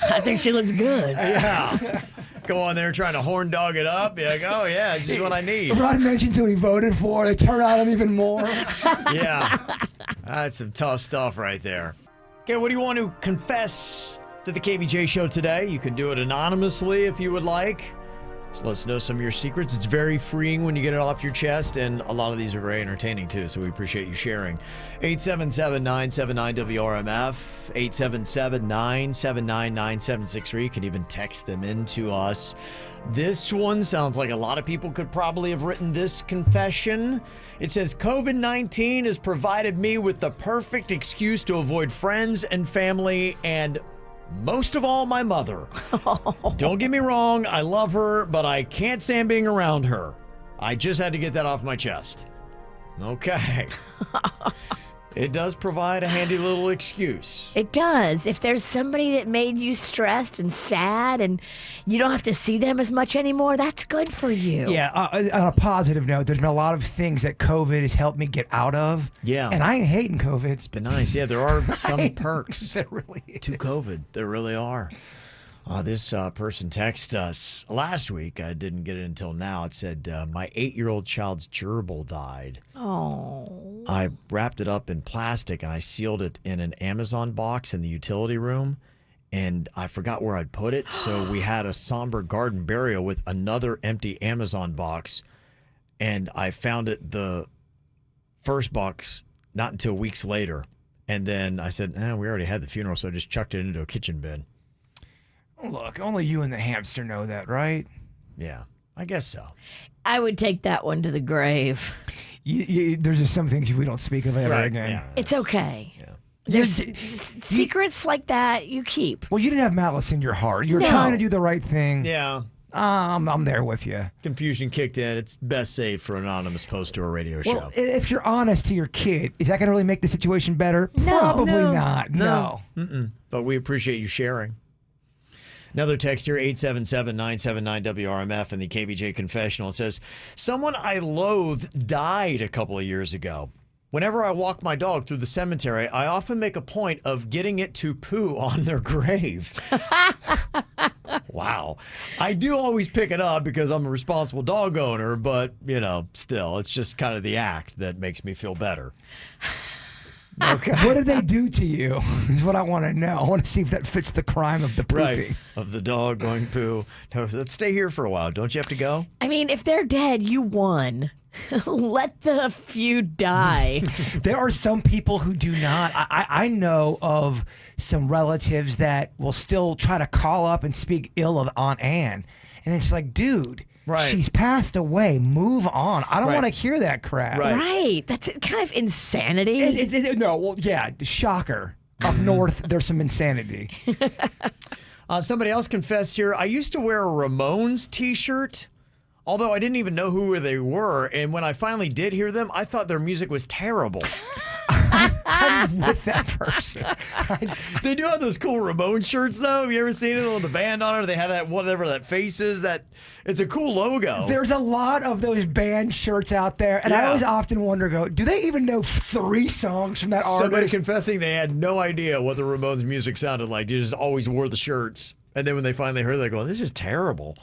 I think she looks good. Yeah. Go on there trying to horn dog it up. You're like, oh, yeah, just what I need. Rod mentioned who he voted for. They turned on him even more. Yeah. That's some tough stuff right there. Okay, what do you want to confess to the KVJ show today? You can do it anonymously if you would like. Just let us know some of your secrets. It's very freeing when you get it off your chest, and a lot of these are very entertaining too, so we appreciate you sharing. 877-979-WRMF, 877-979-9763. You can even text them in to us. This one sounds like a lot of people could probably have written this confession. It says, COVID-19 has provided me with the perfect excuse to avoid friends and family and most of all, my mother. Don't get me wrong, I love her, but I can't stand being around her. I just had to get that off my chest. Okay. It does provide a handy little excuse. It does. If there's somebody that made you stressed and sad and you don't have to see them as much anymore, that's good for you. Yeah, on a positive note, there's been a lot of things that COVID has helped me get out of. Yeah. And I ain't hating COVID. It's been nice. Yeah, there are some perks There really is. to COVID. There really are. This person texted us last week. I didn't get it until now. It said, my 8-year-old child's gerbil died. Oh. I wrapped it up in plastic and I sealed it in an Amazon box in the utility room. And I forgot where I'd put it. So we had a somber garden burial with another empty Amazon box. And I found it the first box not until weeks later. And then I said, we already had the funeral. So I just chucked it into a kitchen bin. Look, only you and the hamster know that, right? Yeah, I guess so. I would take that one to the grave. There's just some things we don't speak of ever again. Yeah, It's okay. Yeah. There's secrets like that you keep. Well, you didn't have malice in your heart. You were No. trying to do the right thing. Yeah. I'm there with you. Confusion kicked in. It's best saved for an anonymous post to a radio show. Well, if you're honest to your kid, is that going to really make the situation better? No. Probably No. not. No. But we appreciate you sharing. Another text here, 877-979-WRMF in the KVJ confessional. It says, someone I loathed died a couple of years ago. Whenever I walk my dog through the cemetery, I often make a point of getting it to poo on their grave. Wow. I do always pick it up because I'm a responsible dog owner, but, still, it's just kind of the act that makes me feel better. Okay. What did they do to you? Is what I want to know. I want to see if that fits the crime of the pooping. Right. Of the dog going poo. No, let's stay here for a while. Don't you have to go? I mean, if they're dead, you won. Let the feud die. There are some people who do not. I know of some relatives that will still try to call up and speak ill of Aunt Anne. And it's like, dude, she's passed away. Move on. I don't want to hear that crap. Right. That's kind of insanity. Shocker. Up north, there's some insanity. Somebody else confessed here. I used to wear a Ramones t-shirt, although I didn't even know who they were. And when I finally did hear them, I thought their music was terrible. I'm with that person. They do have those cool Ramones shirts, though. Have you ever seen it with the band on it? They have that, whatever that face is. It's a cool logo. There's a lot of those band shirts out there, and I always often wonder, do they even know 3 songs from that artist? Somebody confessing they had no idea what the Ramones music sounded like. They just always wore the shirts. And then when they finally heard it, they're going, this is terrible.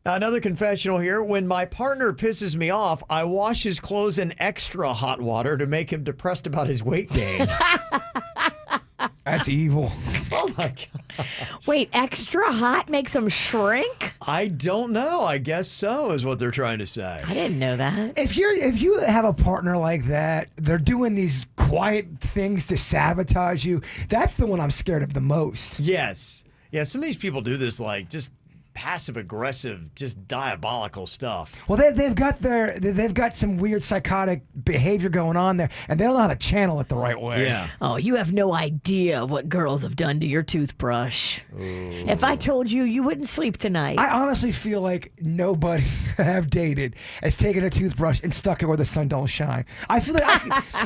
Another confessional here. When my partner pisses me off, I wash his clothes in extra hot water to make him depressed about his weight gain. That's evil. Oh, my God. Wait, extra hot makes them shrink? I don't know. I guess so is what they're trying to say. I didn't know that. If you have a partner like that, they're doing these quiet things to sabotage you. That's the one I'm scared of the most. Yes. Yeah, some of these people do this just passive-aggressive, just diabolical stuff. Well, they've got some weird psychotic behavior going on there, and they don't know how to channel it the right way. Yeah. Oh, you have no idea what girls have done to your toothbrush. Ooh. If I told you, you wouldn't sleep tonight. I honestly feel like nobody I've dated has taken a toothbrush and stuck it where the sun don't shine. I feel like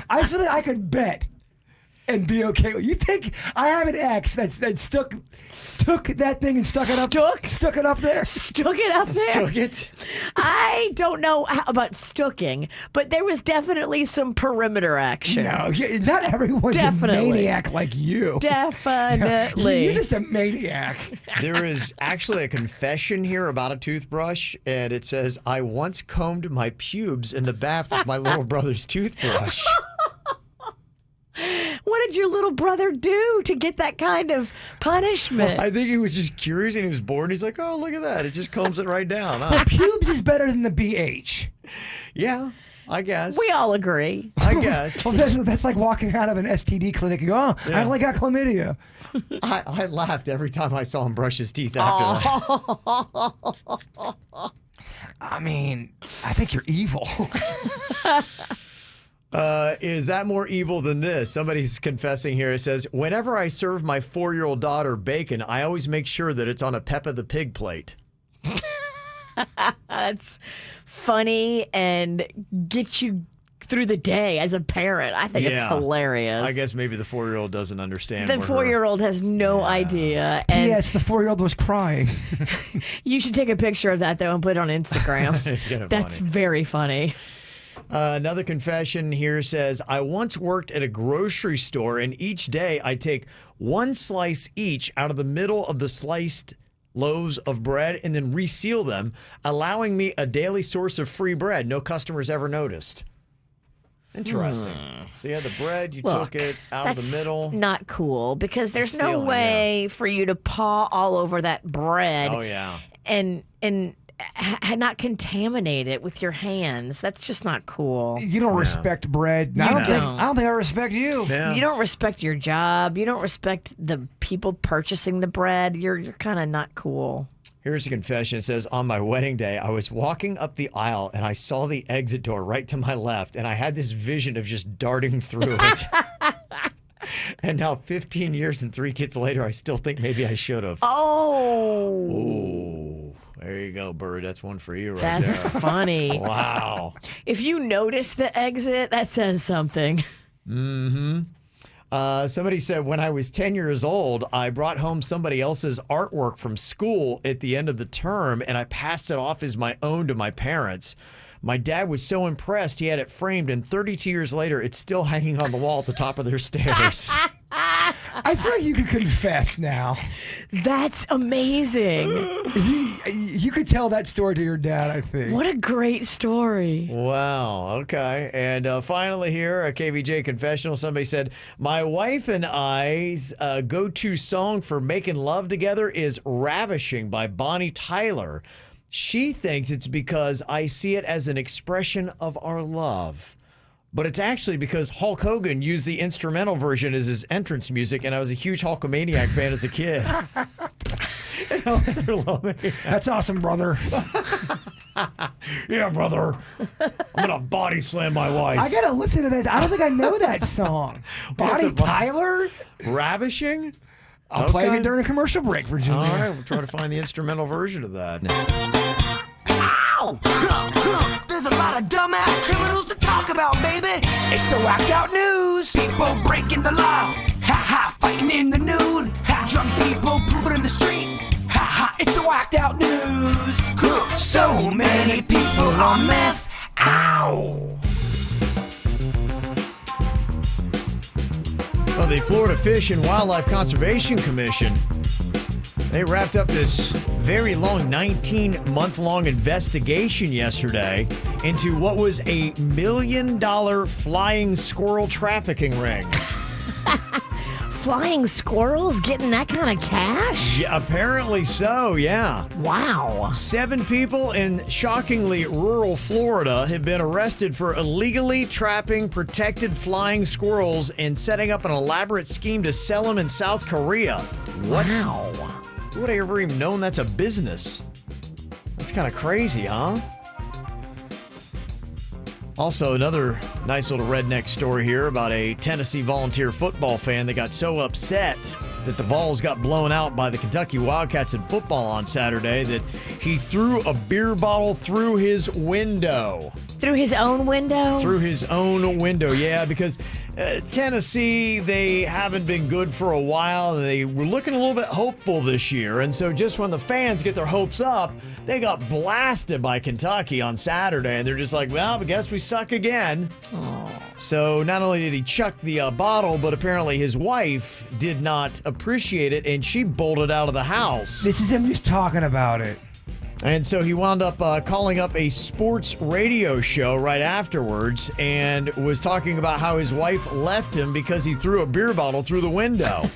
I could bet and be okay. You think I have an ex that took that thing and stuck it up there? Stuck it up there? Stuck it? I don't know about stooking, but there was definitely some perimeter action. No, not everyone's a maniac like you. Definitely. You're just a maniac. There is actually a confession here about a toothbrush, and it says, I once combed my pubes in the bath with my little brother's toothbrush. did your little brother do to get that kind of punishment? I think he was just curious and he was bored. He's like, oh, look at that. It just combs it right down. Huh? Pubes is better than the BH. Yeah, I guess. We all agree. I guess. Well, that's like walking out of an STD clinic and go, oh, I only got chlamydia. I laughed every time I saw him brush his teeth after that. I mean, I think you're evil. Is that more evil than this? Somebody's confessing here. It says, whenever I serve my 4-year-old daughter bacon, I always make sure that it's on a Peppa the Pig plate. That's funny and gets you through the day as a parent. I think it's hilarious. I guess maybe the 4-year-old doesn't understand. The 4-year-old has no idea. And Yes, the 4-year-old was crying. you should take a picture of that, though, and put it on Instagram. It's kind of That's funny. very funny. Another confession here says, I once worked at a grocery store, and each day I take one slice each out of the middle of the sliced loaves of bread and then reseal them, allowing me a daily source of free bread. No customers ever noticed. Interesting. So you had the bread, you took it out of the middle. Not cool because there's no stealing, way for you to paw all over that bread. Oh, yeah. And not contaminate it with your hands. That's just not cool. You don't respect bread. I don't think I respect you. Yeah. You don't respect your job. You don't respect the people purchasing the bread. You're kind of not cool. Here's a confession. It says, on my wedding day, I was walking up the aisle and I saw the exit door right to my left, and I had this vision of just darting through it. And now 15 years and 3 kids later, I still think maybe I should have. Oh. Ooh, there you go, Bird. That's one for you right That's there. funny. Wow. If you notice the exit, that says something. Mm-hmm. Somebody said, when I was 10 years old, I brought home somebody else's artwork from school at the end of the term, and I passed it off as my own to my parents. My dad was so impressed, he had it framed, and 32 years later, it's still hanging on the wall at the top of their stairs. I feel like you could confess now. That's amazing. You could tell that story to your dad, I think. What a great story. Wow. Okay. And finally here, a KVJ confessional, somebody said, my wife and I's go-to song for making love together is Ravishing by Bonnie Tyler. She thinks it's because I see it as an expression of our love. But it's actually because Hulk Hogan used the instrumental version as his entrance music, and I was a huge Hulkamaniac fan as a kid. That's awesome, brother. Yeah, brother. I'm going to body slam my wife. I got to listen to that. I don't think I know that song. Bonnie Tyler? Ravishing? I'll play it during a commercial break for Junior. All right, we'll try to find the instrumental version of that. Ow! There's a lot of dumbass criminals to talk about, baby. It's the whacked out news. People breaking the law. Ha ha, fighting in the nude. Ha, drunk people pooping in the street. Ha ha, it's the whacked out news. So many people on meth. Ow! Well, the Florida Fish and Wildlife Conservation Commission, they wrapped up this very long 19-month-long investigation yesterday into what was a $1 million flying squirrel trafficking ring. Flying squirrels getting that kind of cash? Yeah, apparently so, yeah. Wow. 7 people in shockingly rural Florida have been arrested for illegally trapping protected flying squirrels and setting up an elaborate scheme to sell them in South Korea. What? Wow. Who would have ever even known that's a business? That's kind of crazy, huh? Also, another nice little redneck story here about a Tennessee Volunteer football fan that got so upset that the Vols got blown out by the Kentucky Wildcats in football on Saturday that he threw a beer bottle through his window. Through his own window? Through his own window, yeah, because Tennessee, they haven't been good for a while. They were looking a little bit hopeful this year, and so just when the fans get their hopes up, they got blasted by Kentucky on Saturday, and they're just like, well, I guess we suck again. Oh. So not only did he chuck the bottle, but apparently his wife did not appreciate it, and she bolted out of the house. This is him just talking about it. And so he wound up calling up a sports radio show right afterwards and was talking about how his wife left him because he threw a beer bottle through the window.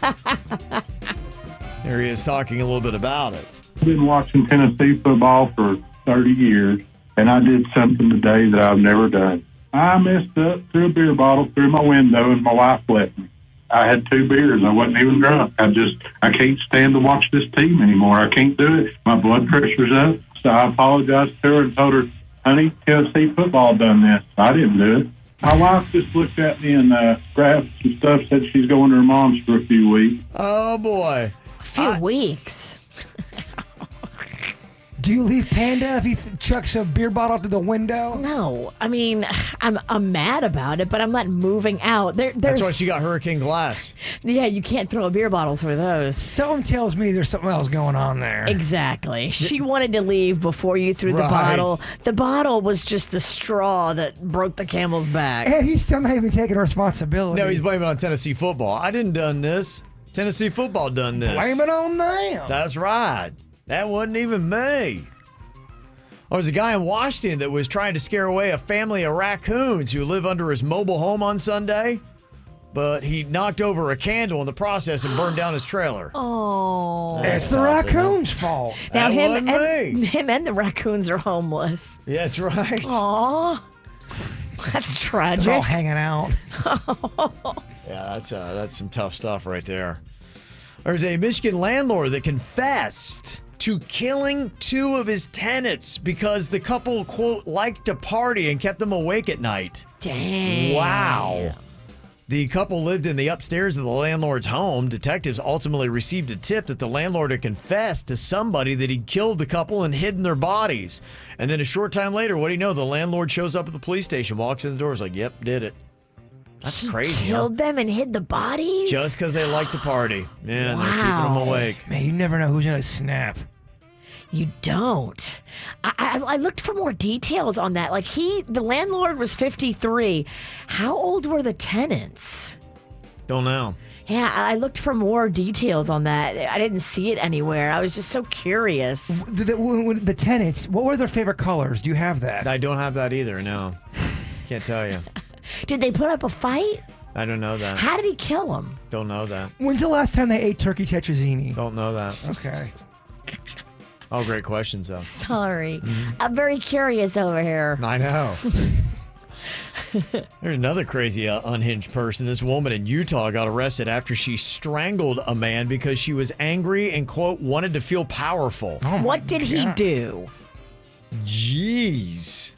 There he is talking a little bit about it. I've been watching Tennessee football for 30 years, and I did something today that I've never done. I messed up, threw a beer bottle through my window, and my wife left me. I had 2 beers. I wasn't even drunk. I can't stand to watch this team anymore. I can't do it. My blood pressure's up. So I apologized to her and told her, honey, Tennessee football done this. I didn't do it. My wife just looked at me and grabbed some stuff, said she's going to her mom's for a few weeks. Oh, boy. A few weeks. Do you leave Panda if he chucks a beer bottle through the window? No, I mean, I'm mad about it, but I'm not moving out. That's why she got hurricane glass. Yeah, you can't throw a beer bottle through those. Something tells me there's something else going on there. Exactly. She wanted to leave before you threw the bottle. The bottle was just the straw that broke the camel's back. And he's still not even taking responsibility. No, he's blaming it on Tennessee football. I didn't done this. Tennessee football done this. Blame it on them. That's right. That wasn't even me. There was a guy in Washington that was trying to scare away a family of raccoons who live under his mobile home on Sunday, but he knocked over a candle in the process and burned down his trailer. Oh. It's the raccoon's fault. Now That wasn't me. him and the raccoons are homeless. Yeah, that's right. Aw. That's tragic. They're all hanging out. Yeah, that's some tough stuff right there. There's a Michigan landlord that confessed to killing 2 of his tenants because the couple, quote, liked to party and kept them awake at night. Dang. Wow. The couple lived in the upstairs of the landlord's home. Detectives ultimately received a tip that the landlord had confessed to somebody that he'd killed the couple and hidden their bodies. And then a short time later, what do you know? The landlord shows up at the police station, walks in the door, is like, yep, did it. That's crazy, Killed them and hid the bodies? Just because they like to party. Yeah, Wow. they're keeping them awake. Man, you never know who's going to snap. You don't. I looked for more details on that. Like the landlord was 53. How old were the tenants? Don't know. Yeah, I looked for more details on that. I didn't see it anywhere. I was just so curious. The tenants, what were their favorite colors? Do you have that? I don't have that either, no. Can't tell you. Did they put up a fight? I don't know that. How did he kill them? Don't know that. When's the last time they ate turkey tetrazzini? Don't know that. Okay. Oh, great questions, though. Sorry. I'm very curious over here. I know. There's another crazy unhinged person. This woman in Utah got arrested after she strangled a man because she was angry and, quote, wanted to feel powerful. Oh What did he do? Jeez.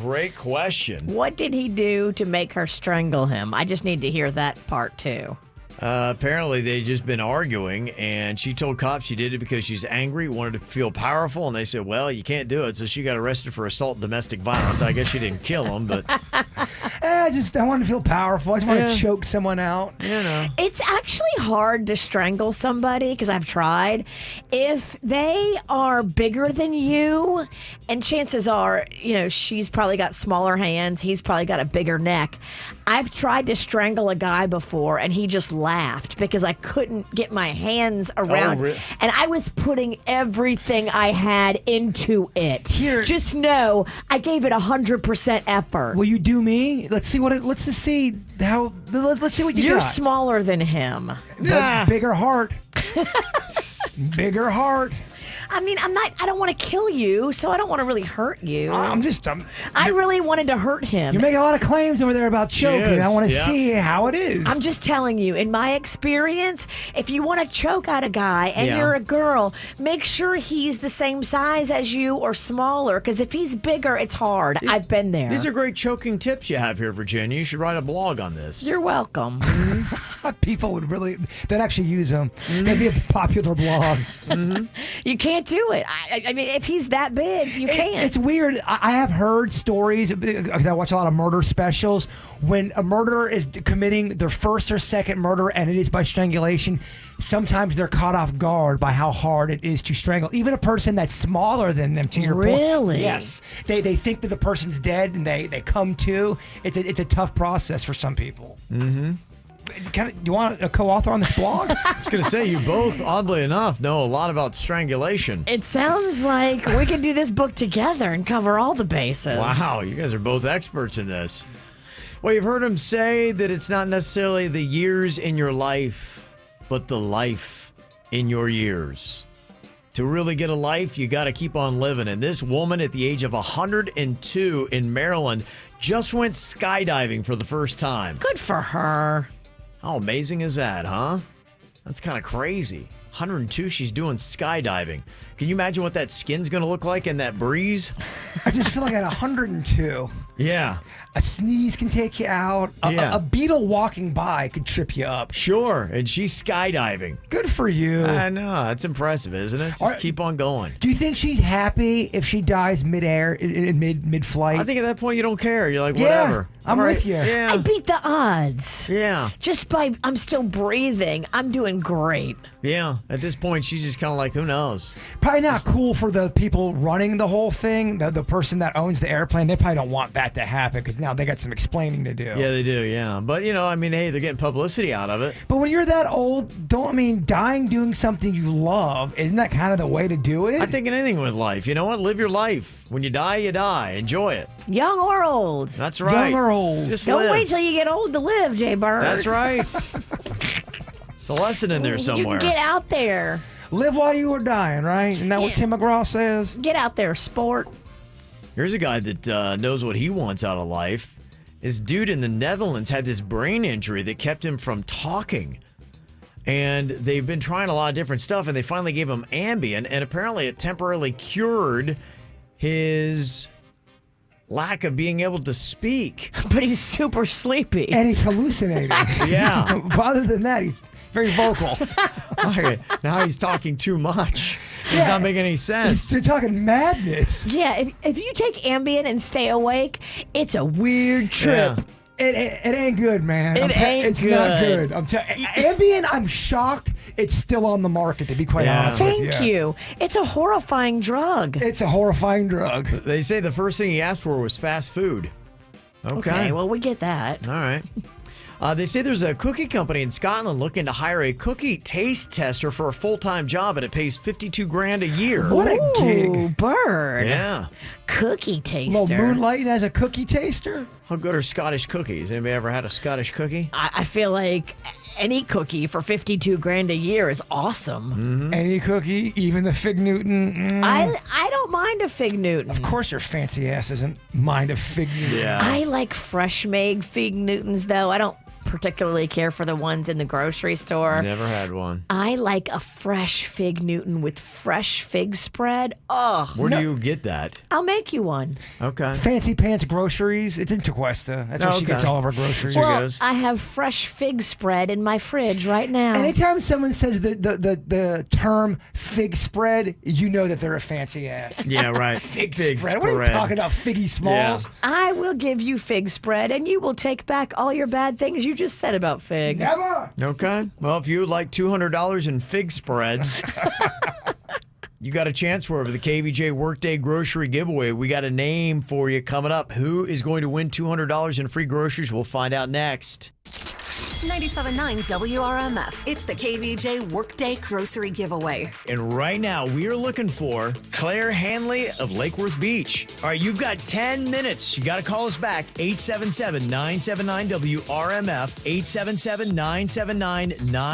Great question. What did he do to make her strangle him? I just need to hear that part too. Apparently, they'd just been arguing, and she told cops she did it because she's angry, wanted to feel powerful, and they said, well, you can't do it. So she got arrested for assault and domestic violence. I guess she didn't kill him, but... I want to feel powerful. I just want to choke someone out. You know. It's actually hard to strangle somebody because I've tried. If they are bigger than you, and chances are, she's probably got smaller hands, he's probably got a bigger neck. I've tried to strangle a guy before, and he just laughed because I couldn't get my hands around. really? And I was putting everything I had into it. Here- Just know I gave it 100% effort. Will you do me? Let's see what let's just see how. Let's see what you You're got. smaller than him. Bigger heart. Bigger heart. I mean, I don't want to kill you, so I don't want to really hurt you. I really wanted to hurt him. You're making a lot of claims over there about choking. Yes, I want to yeah. see how it is. I'm just telling you, in my experience, if you want to choke out a guy and Yeah. you're a girl, make sure he's the same size as you or smaller, because if he's bigger, it's hard. I've been there. These are great choking tips you have here, Virginia. You should write a blog on this. You're welcome. People would they'd actually use them. That'd be a popular blog. You can't do it. I mean, if he's that big, you can't. It's weird. I have heard stories. I watch a lot of murder specials. When a murderer is committing their first or second murder and it is by strangulation, sometimes they're caught off guard by how hard it is to strangle. Even a person that's smaller than them, to your point. Really? Yes. They think that the person's dead and they come to. It's a tough process for some people. Do you want a co-author on this blog? I was going to say, you both, oddly enough, know a lot about strangulation. It sounds like we could do this book together and cover all the bases. Wow, you guys are both experts in this. Well, you've heard him say that it's not necessarily the years in your life, but the life in your years. To really get a life, you got to keep on living. And this woman at the age of 102 in Maryland just went skydiving for the first time. Good for her. How amazing is that, huh? That's kind of crazy. 102, she's doing skydiving. Can you imagine what that skin's going to look like in that breeze? I just feel like at 102, Yeah. a sneeze can take you out. A beetle walking by could trip you up. Sure, and she's skydiving. Good for you. I know, that's impressive, isn't it? Just keep on going. Do you think she's happy if she dies midair, in mid-flight? I think at that point you don't care. You're like, whatever. I'm All right. with you. Yeah. I beat the odds. Yeah. Just by I'm still breathing. I'm doing great. Yeah. At this point, she's just kind of like, who knows? Probably not cool for the people running the whole thing. The person that owns the airplane, they probably don't want that to happen because now they got some explaining to do. Yeah, they do. Yeah. But, I mean, hey, they're getting publicity out of it. But when you're that old, dying doing something you love, isn't that kind of the way to do it? I think in anything with life, you know what? Live your life. When you die, you die. Enjoy it. Young or old. That's right. Young or old. Just Don't live. wait till you get old to live, Jay Bird. That's right. It's a lesson in there somewhere. You can get out there. Live while you are dying, right? Isn't that what Tim McGraw says? Get out there, sport. Here's a guy that knows what he wants out of life. This dude in the Netherlands had this brain injury that kept him from talking. And they've been trying a lot of different stuff, and they finally gave him Ambien, and apparently it temporarily cured his lack of being able to speak. But he's super sleepy. And he's hallucinating. Yeah. But other than that, he's very vocal. Okay, now he's talking too much. He's not making any sense. You're talking madness. Yeah, if you take Ambien and stay awake, it's a weird trip. Yeah. It ain't good, man. It's not good. Ambien, I'm shocked it's still on the market, to be quite honest with you. Thank you. It's a horrifying drug. It's a horrifying drug. They say the first thing he asked for was fast food. Okay, well, we get that. All right. They say there's a cookie company in Scotland looking to hire a cookie taste tester for a full-time job, and it pays $52,000 a year. What a Ooh, gig. Bird. Yeah. Cookie taster. Well, moonlighting as a cookie taster? How good are Scottish cookies? Anybody ever had a Scottish cookie? I feel like any cookie for $52,000 a year is awesome. Mm-hmm. Any cookie, even the Fig Newton. I don't mind a Fig Newton. Of course your fancy ass doesn't mind a Fig Newton. Yeah. I like fresh made Fig Newtons, though. I don't particularly care for the ones in the grocery store. Never had one. I like a fresh Fig Newton with fresh fig spread. Oh, Where do you get that? I'll make you one. Okay. Fancy Pants Groceries. It's in Tequesta. That's where she Okay. gets all of her groceries. Well, goes. I have fresh fig spread in my fridge right now. Anytime someone says the term fig spread, you know that they're a fancy ass. Yeah, right. Fig spread. What are you talking about? Figgy Smalls? Yeah. I will give you fig spread, and you will take back all your bad things you just said about fig. Never. Okay. Well, if you would like $200 in fig spreads, you got a chance for it for the KVJ Workday Grocery Giveaway. We got a name for you coming up. Who is going to win $200 in free groceries? We'll find out next. 97.9 WRMF. It's the KVJ Workday Grocery Giveaway. And right now, we are looking for Claire Hanley of Lake Worth Beach. All right, you've got 10 minutes. You got to call us back. 877-979-WRMF.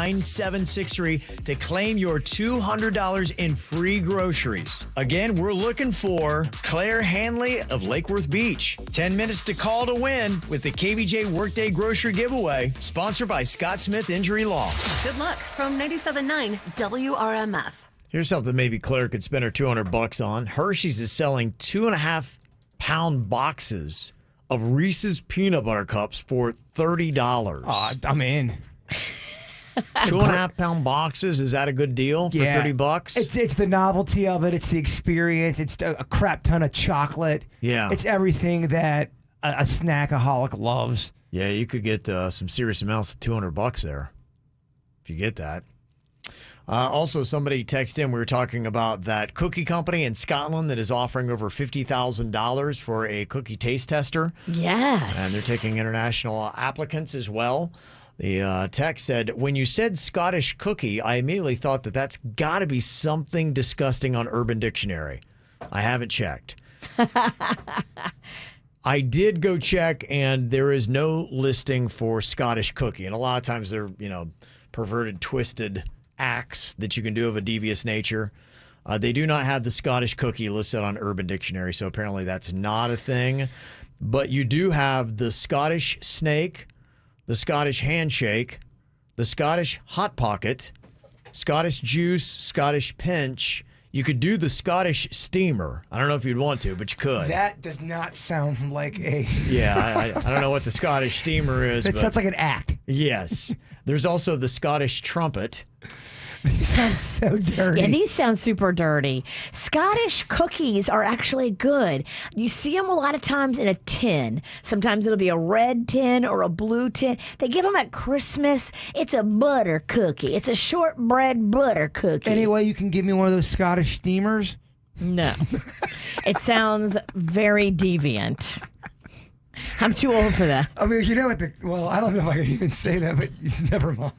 877-979-9763 to claim your $200 in free groceries. Again, we're looking for Claire Hanley of Lake Worth Beach. 10 minutes to call to win with the KVJ Workday Grocery Giveaway, sponsored by Scott Smith Injury Law. Good luck from 97.9 WRMF. Here's something maybe Claire could spend her $200 on. Hershey's is selling 2.5-pound boxes of Reese's peanut butter cups for $30. I'm in. 2.5-pound boxes, is that a good deal for $30? It's the novelty of it. It's the experience. It's a crap ton of chocolate. Yeah. It's everything that a snackaholic loves. Yeah, you could get some serious amounts of $200 there if you get that. Also, somebody texted in, we were talking about that cookie company in Scotland that is offering over $50,000 for a cookie taste tester. Yes. And they're taking international applicants as well. The text said, when you said Scottish cookie, I immediately thought that that's got to be something disgusting on Urban Dictionary. I haven't checked. I did go check, and there is no listing for Scottish cookie. And a lot of times they're, perverted, twisted acts that you can do of a devious nature. They do not have the Scottish cookie listed on Urban Dictionary, so apparently that's not a thing. But you do have the Scottish snake, the Scottish handshake, the Scottish hot pocket, Scottish juice, Scottish pinch. You could do the Scottish steamer. I don't know if you'd want to, but you could. That does not sound like a... Yeah, I don't know what the Scottish steamer is. It sounds like an act. Yes. There's also the Scottish trumpet. These sound so dirty. Yeah, these sound super dirty. Scottish cookies are actually good. You see them a lot of times in a tin. Sometimes it'll be a red tin or a blue tin. They give them at Christmas. It's a butter cookie. It's a shortbread butter cookie. Any way you can give me one of those Scottish steamers? No. It sounds very deviant. I'm too old for that. I mean, you know what I don't know if I can even say that, but never mind.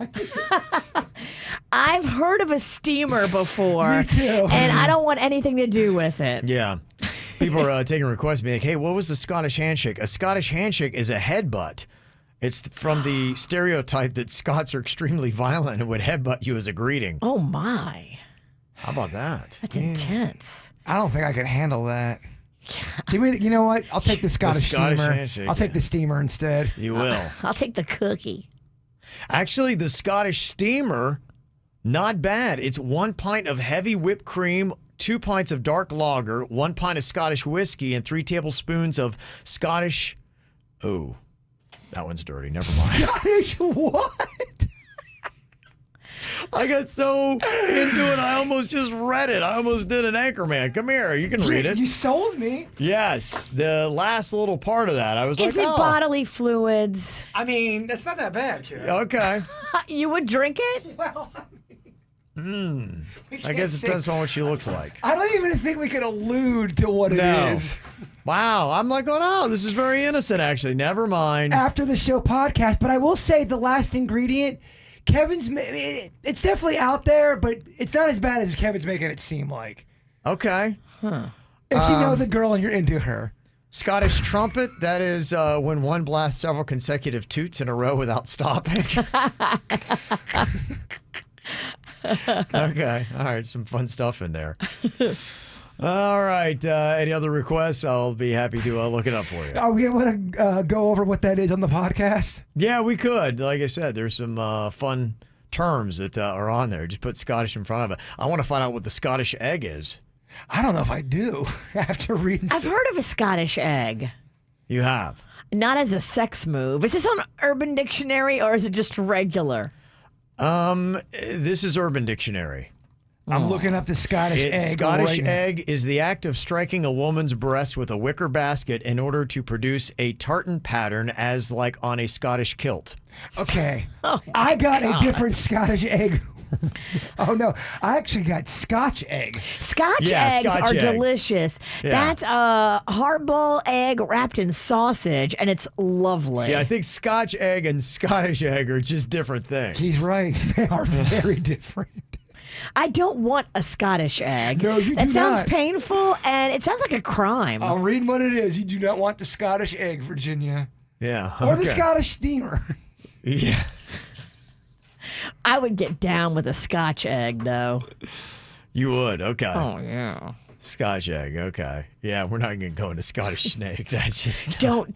I've heard of a steamer before. Me too. And I don't want anything to do with it. Yeah. People are taking requests, being like, hey, what was the Scottish handshake? A Scottish handshake is a headbutt. It's from the stereotype that Scots are extremely violent and would headbutt you as a greeting. Oh, my. How about that? That's intense. I don't think I can handle that. Give me, you know what? I'll take the Scottish steamer. Handshake, I'll take the steamer instead. You will. I'll take the cookie. Actually, the Scottish steamer, not bad. It's 1 pint of heavy whipped cream, 2 pints of dark lager, 1 pint of Scottish whiskey, and 3 tablespoons of Scottish... Oh, that one's dirty. Never mind. Scottish what? I got so into it, I almost just read it. I almost did an Anchorman. Come here. You can read it. You sold me. Yes. The last little part of that, I was like, Is it bodily fluids? I mean, that's not that bad, kid. Okay. You would drink it? Well, I guess it depends on what she looks like. I don't even think we could allude to what it is. Wow. I'm like, oh, no, this is very innocent, actually. Never mind. After the show podcast, but I will say the last ingredient... Kevin's, it's definitely out there, but it's not as bad as Kevin's making it seem like. Okay. Huh. If you know the girl and you're into her. Scottish trumpet, that is when one blasts several consecutive toots in a row without stopping. Okay. All right. Some fun stuff in there. All right. Any other requests? I'll be happy to look it up for you. Are we able to go over what that is on the podcast? Yeah, we could. Like I said, there's some fun terms that are on there. Just put Scottish in front of it. I want to find out what the Scottish egg is. I don't know if I do. After reading, I've heard of a Scottish egg. You have? Not as a sex move. Is this on Urban Dictionary or is it just regular? This is Urban Dictionary. I'm looking up the Scottish egg. Scottish egg is the act of striking a woman's breast with a wicker basket in order to produce a tartan pattern as like on a Scottish kilt. Okay. I got a different Scottish egg. Oh, no. I actually got Scotch egg. Scotch eggs are delicious. Yeah. That's a hard-boiled egg wrapped in sausage, and it's lovely. Yeah, I think Scotch egg and Scottish egg are just different things. He's right. They are very different. I don't want a Scottish egg. No, you do That sounds not. painful, and it sounds like a crime. I'll read what it is. You do not want the Scottish egg, Virginia. Yeah. Or the Scottish steamer. Yeah. I would get down with a Scotch egg, though. You would? Okay. Oh, yeah. Scotch egg. Okay. Yeah, we're not going to go into Scottish snake. That's just... Don't.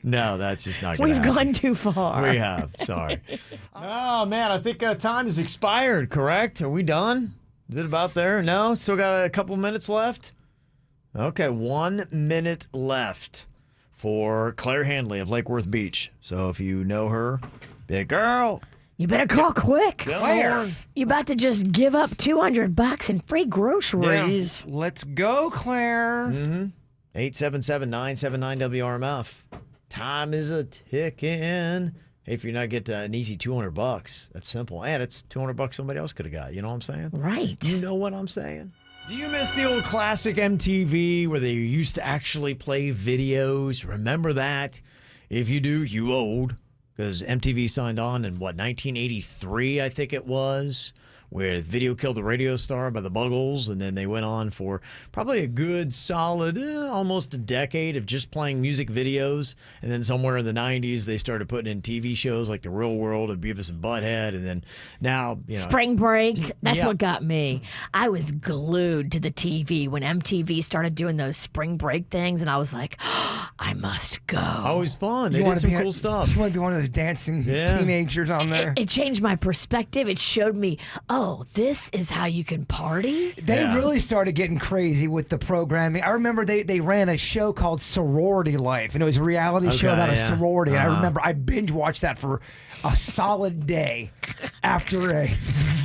No, that's just not going to We've happen. gone too far. We have. Sorry. Oh, man, I think time has expired, correct? Are we done? Is it about there? No? Still got a couple minutes left? Okay, 1 minute left for Claire Handley of Lake Worth Beach. So if you know her, be like, girl... You better call quick. Claire. You're about to just give up $200 in free groceries. Yeah. Let's go, Claire. 877-979-WRMF. Time is a ticking. Hey, if you're not getting an easy $200, that's simple. And it's $200 somebody else could have got. You know what I'm saying? Right. You know what I'm saying? Do you miss the old classic MTV where they used to actually play videos? Remember that? If you do, you old. because MTV signed on in, 1983, I think it was, where Video Killed the Radio Star by the Buggles, and then they went on for probably a good solid almost a decade of just playing music videos, and then somewhere in the 90s they started putting in TV shows like The Real World and Beavis and Butthead, and then now, Spring Break, that's Yeah. what got me. I was glued to the TV when MTV started doing those Spring Break things, and I was like, I must go. Always fun. They You did wanna some be cool stuff. You want to be one of those dancing teenagers on there? It changed my perspective. It showed me, oh, this is how you can party. They really started getting crazy with the programming. I remember they ran a show called Sorority Life, and it was a reality show about a sorority. I remember I binge watched that for a solid day after a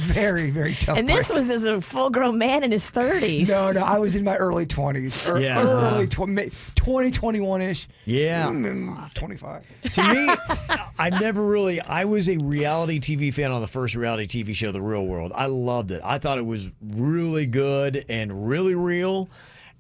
very, very tough And this was as a full-grown man in his 30s. No, I was in my early 20s. Early 2021-ish. Yeah. 25. To me, I was a reality TV fan on the first reality TV show, The Real World. I loved it. I thought it was really good and really real.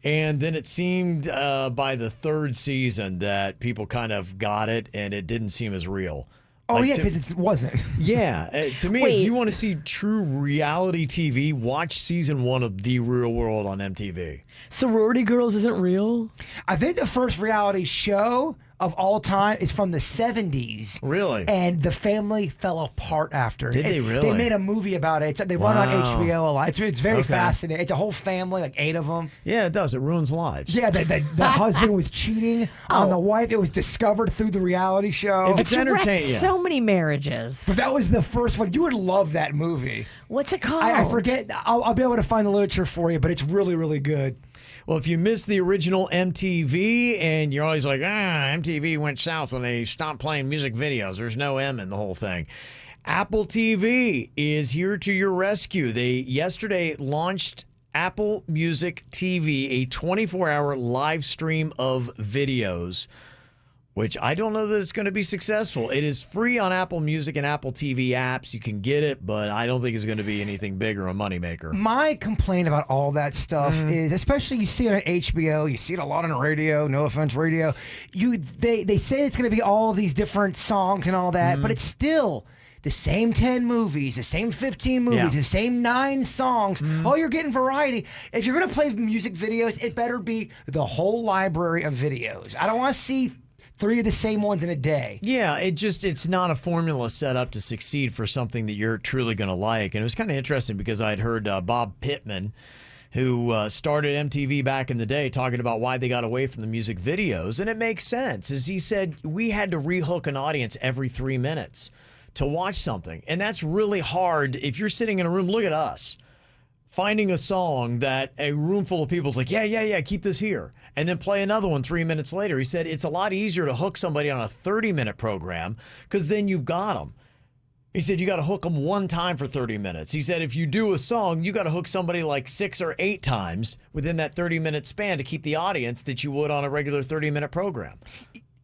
And then it seemed by the third season that people kind of got it and it didn't seem as real. Oh, yeah, because it wasn't. Yeah. To me, Wait. if you want to see true reality TV, watch season 1 of The Real World on MTV. Sorority Girls isn't real? I think the first reality show of all time is from the 70s. Really? And the family fell apart after. Did they really? They made a movie about it. They run on HBO a lot. It's very fascinating. It's a whole family, like 8 of them. Yeah, it does. It ruins lives. Yeah, the husband was cheating on the wife. It was discovered through the reality show. If it's entertaining. Wrecked so many marriages. But that was the first one. You would love that movie. What's it called? I forget. I'll be able to find the literature for you, but it's really, really good. Well, if you missed the original MTV and you're always like, MTV went south when they stopped playing music videos, there's no M in the whole thing. Apple TV is here to your rescue. They yesterday launched Apple Music TV, a 24-hour live stream of videos, which I don't know that it's going to be successful. It is free on Apple Music and Apple TV apps. You can get it, but I don't think it's going to be anything big or a moneymaker. My complaint about all that stuff is, especially you see it on HBO, you see it a lot on the radio, no offense radio, they say it's going to be all these different songs and all that, but it's still the same 10 movies, the same 15 movies, the same 9 songs. Oh, you're getting variety. If you're going to play music videos, it better be the whole library of videos. I don't want to see 3 of the same ones in a day. Yeah, it's not a formula set up to succeed for something that you're truly going to like. And it was kind of interesting because I'd heard Bob Pittman, who started MTV back in the day, talking about why they got away from the music videos. And it makes sense. As he said, we had to rehook an audience every 3 minutes to watch something. And that's really hard. If you're sitting in a room, look at us, finding a song that a room full of people's like, yeah, keep this here. And then play another one 3 minutes later. He said it's a lot easier to hook somebody on a 30-minute program because then you've got them. He said you got to hook them one time for 30 minutes. He said if you do a song, you got to hook somebody like 6 or 8 times within that 30-minute span to keep the audience that you would on a regular 30-minute program.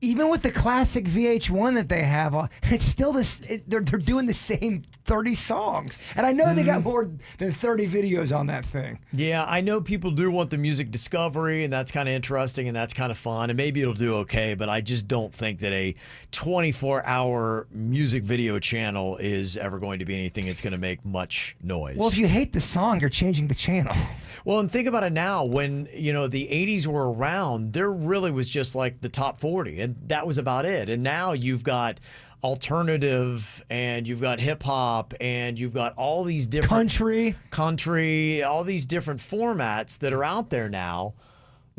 Even with the classic VH1 that they have, it's still this. They're doing the same 30 songs, and I know they got more than 30 videos on that thing. Yeah, I know people do want the music discovery, and that's kind of interesting, and that's kind of fun, and maybe it'll do okay, but I just don't think that a 24-hour music video channel is ever going to be anything that's going to make much noise. Well, if you hate the song, you're changing the channel. Well, and think about it now. When, the 80s were around, there really was just like the top 40, and that was about it. And now you've got alternative, and you've got hip hop, and you've got all these different country, all these different formats that are out there now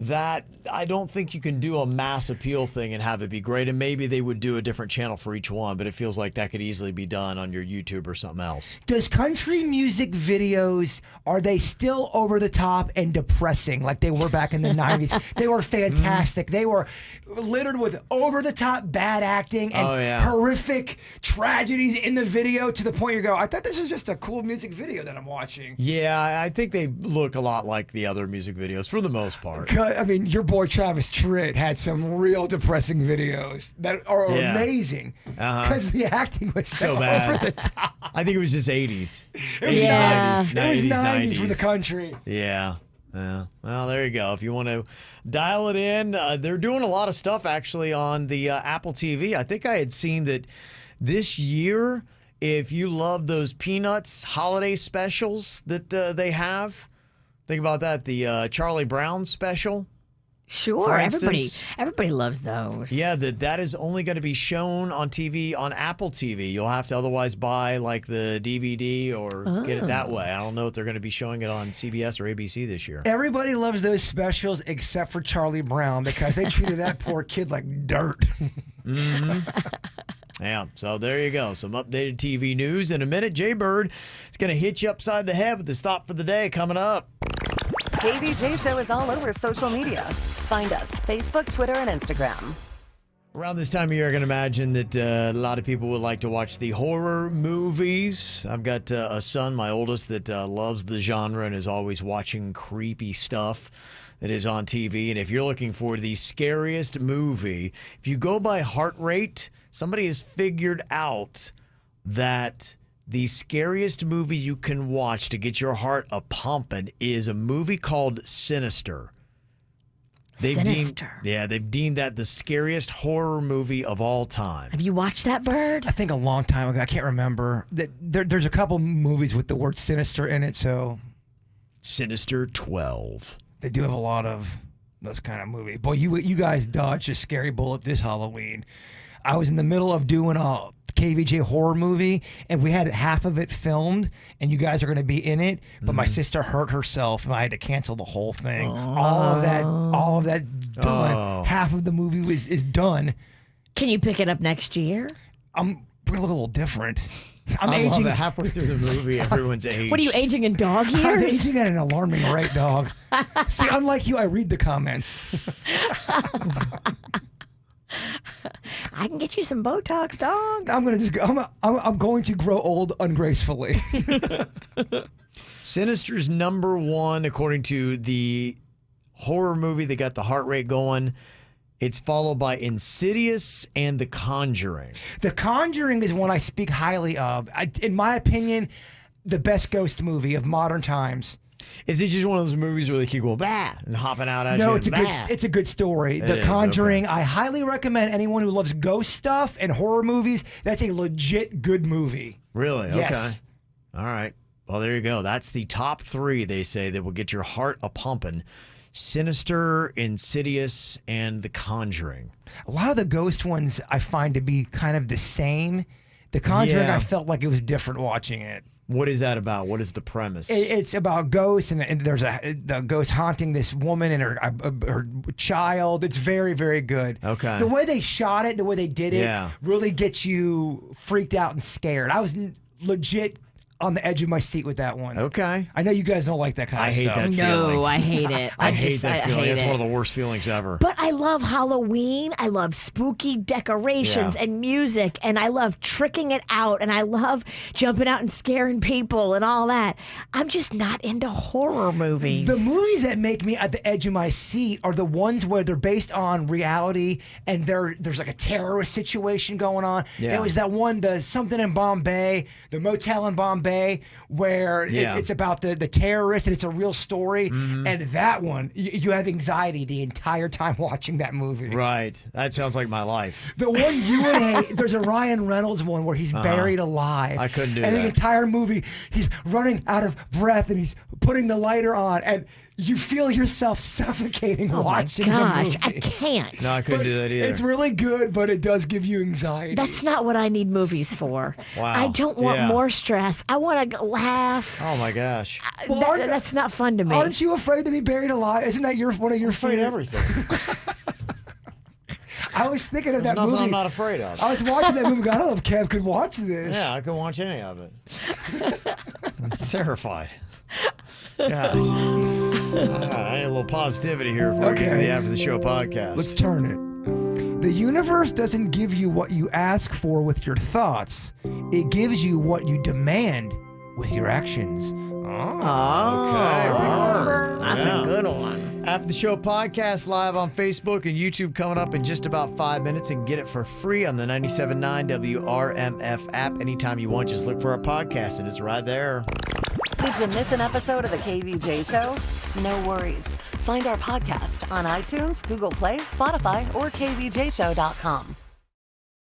that I don't think you can do a mass appeal thing and have it be great. And maybe they would do a different channel for each one, but it feels like that could easily be done on your YouTube or something else. Does country music videos, are they still over the top and depressing like they were back in the 90s? They were fantastic. They were littered with over the top bad acting and horrific tragedies in the video to the point you go, I thought this was just a cool music video that I'm watching. Yeah, I think they look a lot like the other music videos for the most part. I mean, your boy Travis Tritt had some real depressing videos that are amazing because the acting was so bad. over the top. I think it was just 80s. It was 90s. It was 90s 90s for the country. Yeah. Yeah. Well, there you go. If you want to dial it in, they're doing a lot of stuff actually on the Apple TV. I think I had seen that this year, if you love those Peanuts holiday specials that they have, think about that. The Charlie Brown special. Sure, for instance. everybody loves those. Yeah, that is only going to be shown on TV on Apple TV. You'll have to otherwise buy like the DVD or get it that way. I don't know if they're going to be showing it on CBS or ABC this year. Everybody loves those specials except for Charlie Brown because they treated that poor kid like dirt. Yeah, so there you go. Some updated TV news. In a minute, Jay Bird is going to hit you upside the head with his thought for the day coming up. KVJ Show is all over social media. Find us Facebook, Twitter, and Instagram. Around this time of year, I can imagine that a lot of people would like to watch the horror movies. I've got a son, my oldest, that loves the genre and is always watching creepy stuff that is on TV. And if you're looking for the scariest movie, if you go by heart rate, somebody has figured out that the scariest movie you can watch to get your heart a-pumping is a movie called Sinister. Sinister. They've deemed that the scariest horror movie of all time. Have you watched that, Bird? I think a long time ago. I can't remember. There's a couple movies with the word sinister in it, so Sinister 12. they do have a lot of those kind of movies. Boy, you guys dodged a scary bullet this Halloween. I was in the middle of doing a KVJ horror movie, and we had half of it filmed, and you guys are going to be in it. But my sister hurt herself, and I had to cancel the whole thing. All of that done. Oh. Half of the movie is done. Can you pick it up next year? We're gonna look a little different. I love it. Halfway through the movie, everyone's aged. What are you aging in dog I'm years? aging at an alarming rate, dog. See, unlike you, I read the comments. I can get you some Botox, dog. I'm gonna just go, I'm going to grow old ungracefully. Sinister's number one, according to the horror movie that got the heart rate going. It's followed by Insidious and The Conjuring. The Conjuring is one I speak highly of. In my opinion, the best ghost movie of modern times. Is it just one of those movies where they keep going bah and hopping out at you? No, and bah? it's a good story. The is, Conjuring, okay. I highly recommend anyone who loves ghost stuff and horror movies. That's a legit good movie. Really? Yes. Okay. All right. Well, there you go. That's the top three, they say, that will get your heart a-pumping. Sinister, Insidious, and The Conjuring. A lot of the ghost ones I find to be kind of the same. The Conjuring, Yeah. I felt like it was different watching it. What is that about? What is the premise? It's about ghosts, and there's the ghost haunting this woman and her child. It's very, very good. Okay. The way they shot it, the way they did it, Yeah. really gets you freaked out and scared. I was legit on the edge of my seat with that one. Okay. I know you guys don't like that kind I of hate stuff. that feeling. No, I hate it. I hate that feeling. hate It's it. one of the worst feelings ever. But I love Halloween. I love spooky decorations Yeah. and music, and I love tricking it out, and I love jumping out and scaring people and all that. I'm just not into horror movies. The movies that make me at the edge of my seat are the ones where they're based on reality and there's like a terrorist situation going on. Yeah. There was that one, the something in Bombay, the motel in Bombay, where Yeah. it's about the terrorists and it's a real story. And that one, you have anxiety the entire time watching that movie. Right. That sounds like my life. The one you would hate, there's a Ryan Reynolds one where he's buried alive. I couldn't do And that. the entire movie, he's running out of breath and he's putting the lighter on, and you feel yourself suffocating oh my watching gosh, the I movie. can't. No, I couldn't do that either. It's really good, but it does give you anxiety. That's not what I need movies for. Wow. I don't want Yeah. more stress. I want to laugh. Oh, my gosh. Well, aren't- That's not fun to me. Aren't you afraid to be buried alive? Isn't that one of your Afraid of fears? everything. I was thinking of that Nothing movie. I'm not afraid of. I was watching that movie. I don't know if Kev could watch this. Yeah, I can watch any of it. I'm terrified. Gosh. I need a little positivity here before we get to Okay. the After the Show podcast. Let's turn it. The universe doesn't give you what you ask for with your thoughts. It gives you what you demand with your actions. Okay. word. That's Yeah. a good one. After the Show podcast live on Facebook and YouTube coming up in just about 5 minutes, and get it for free on the 97.9 WRMF app anytime you want. Just look for our podcast and it's right there. Did you miss an episode of the KVJ Show? No worries. Find our podcast on iTunes, Google Play, Spotify, or kvjshow.com.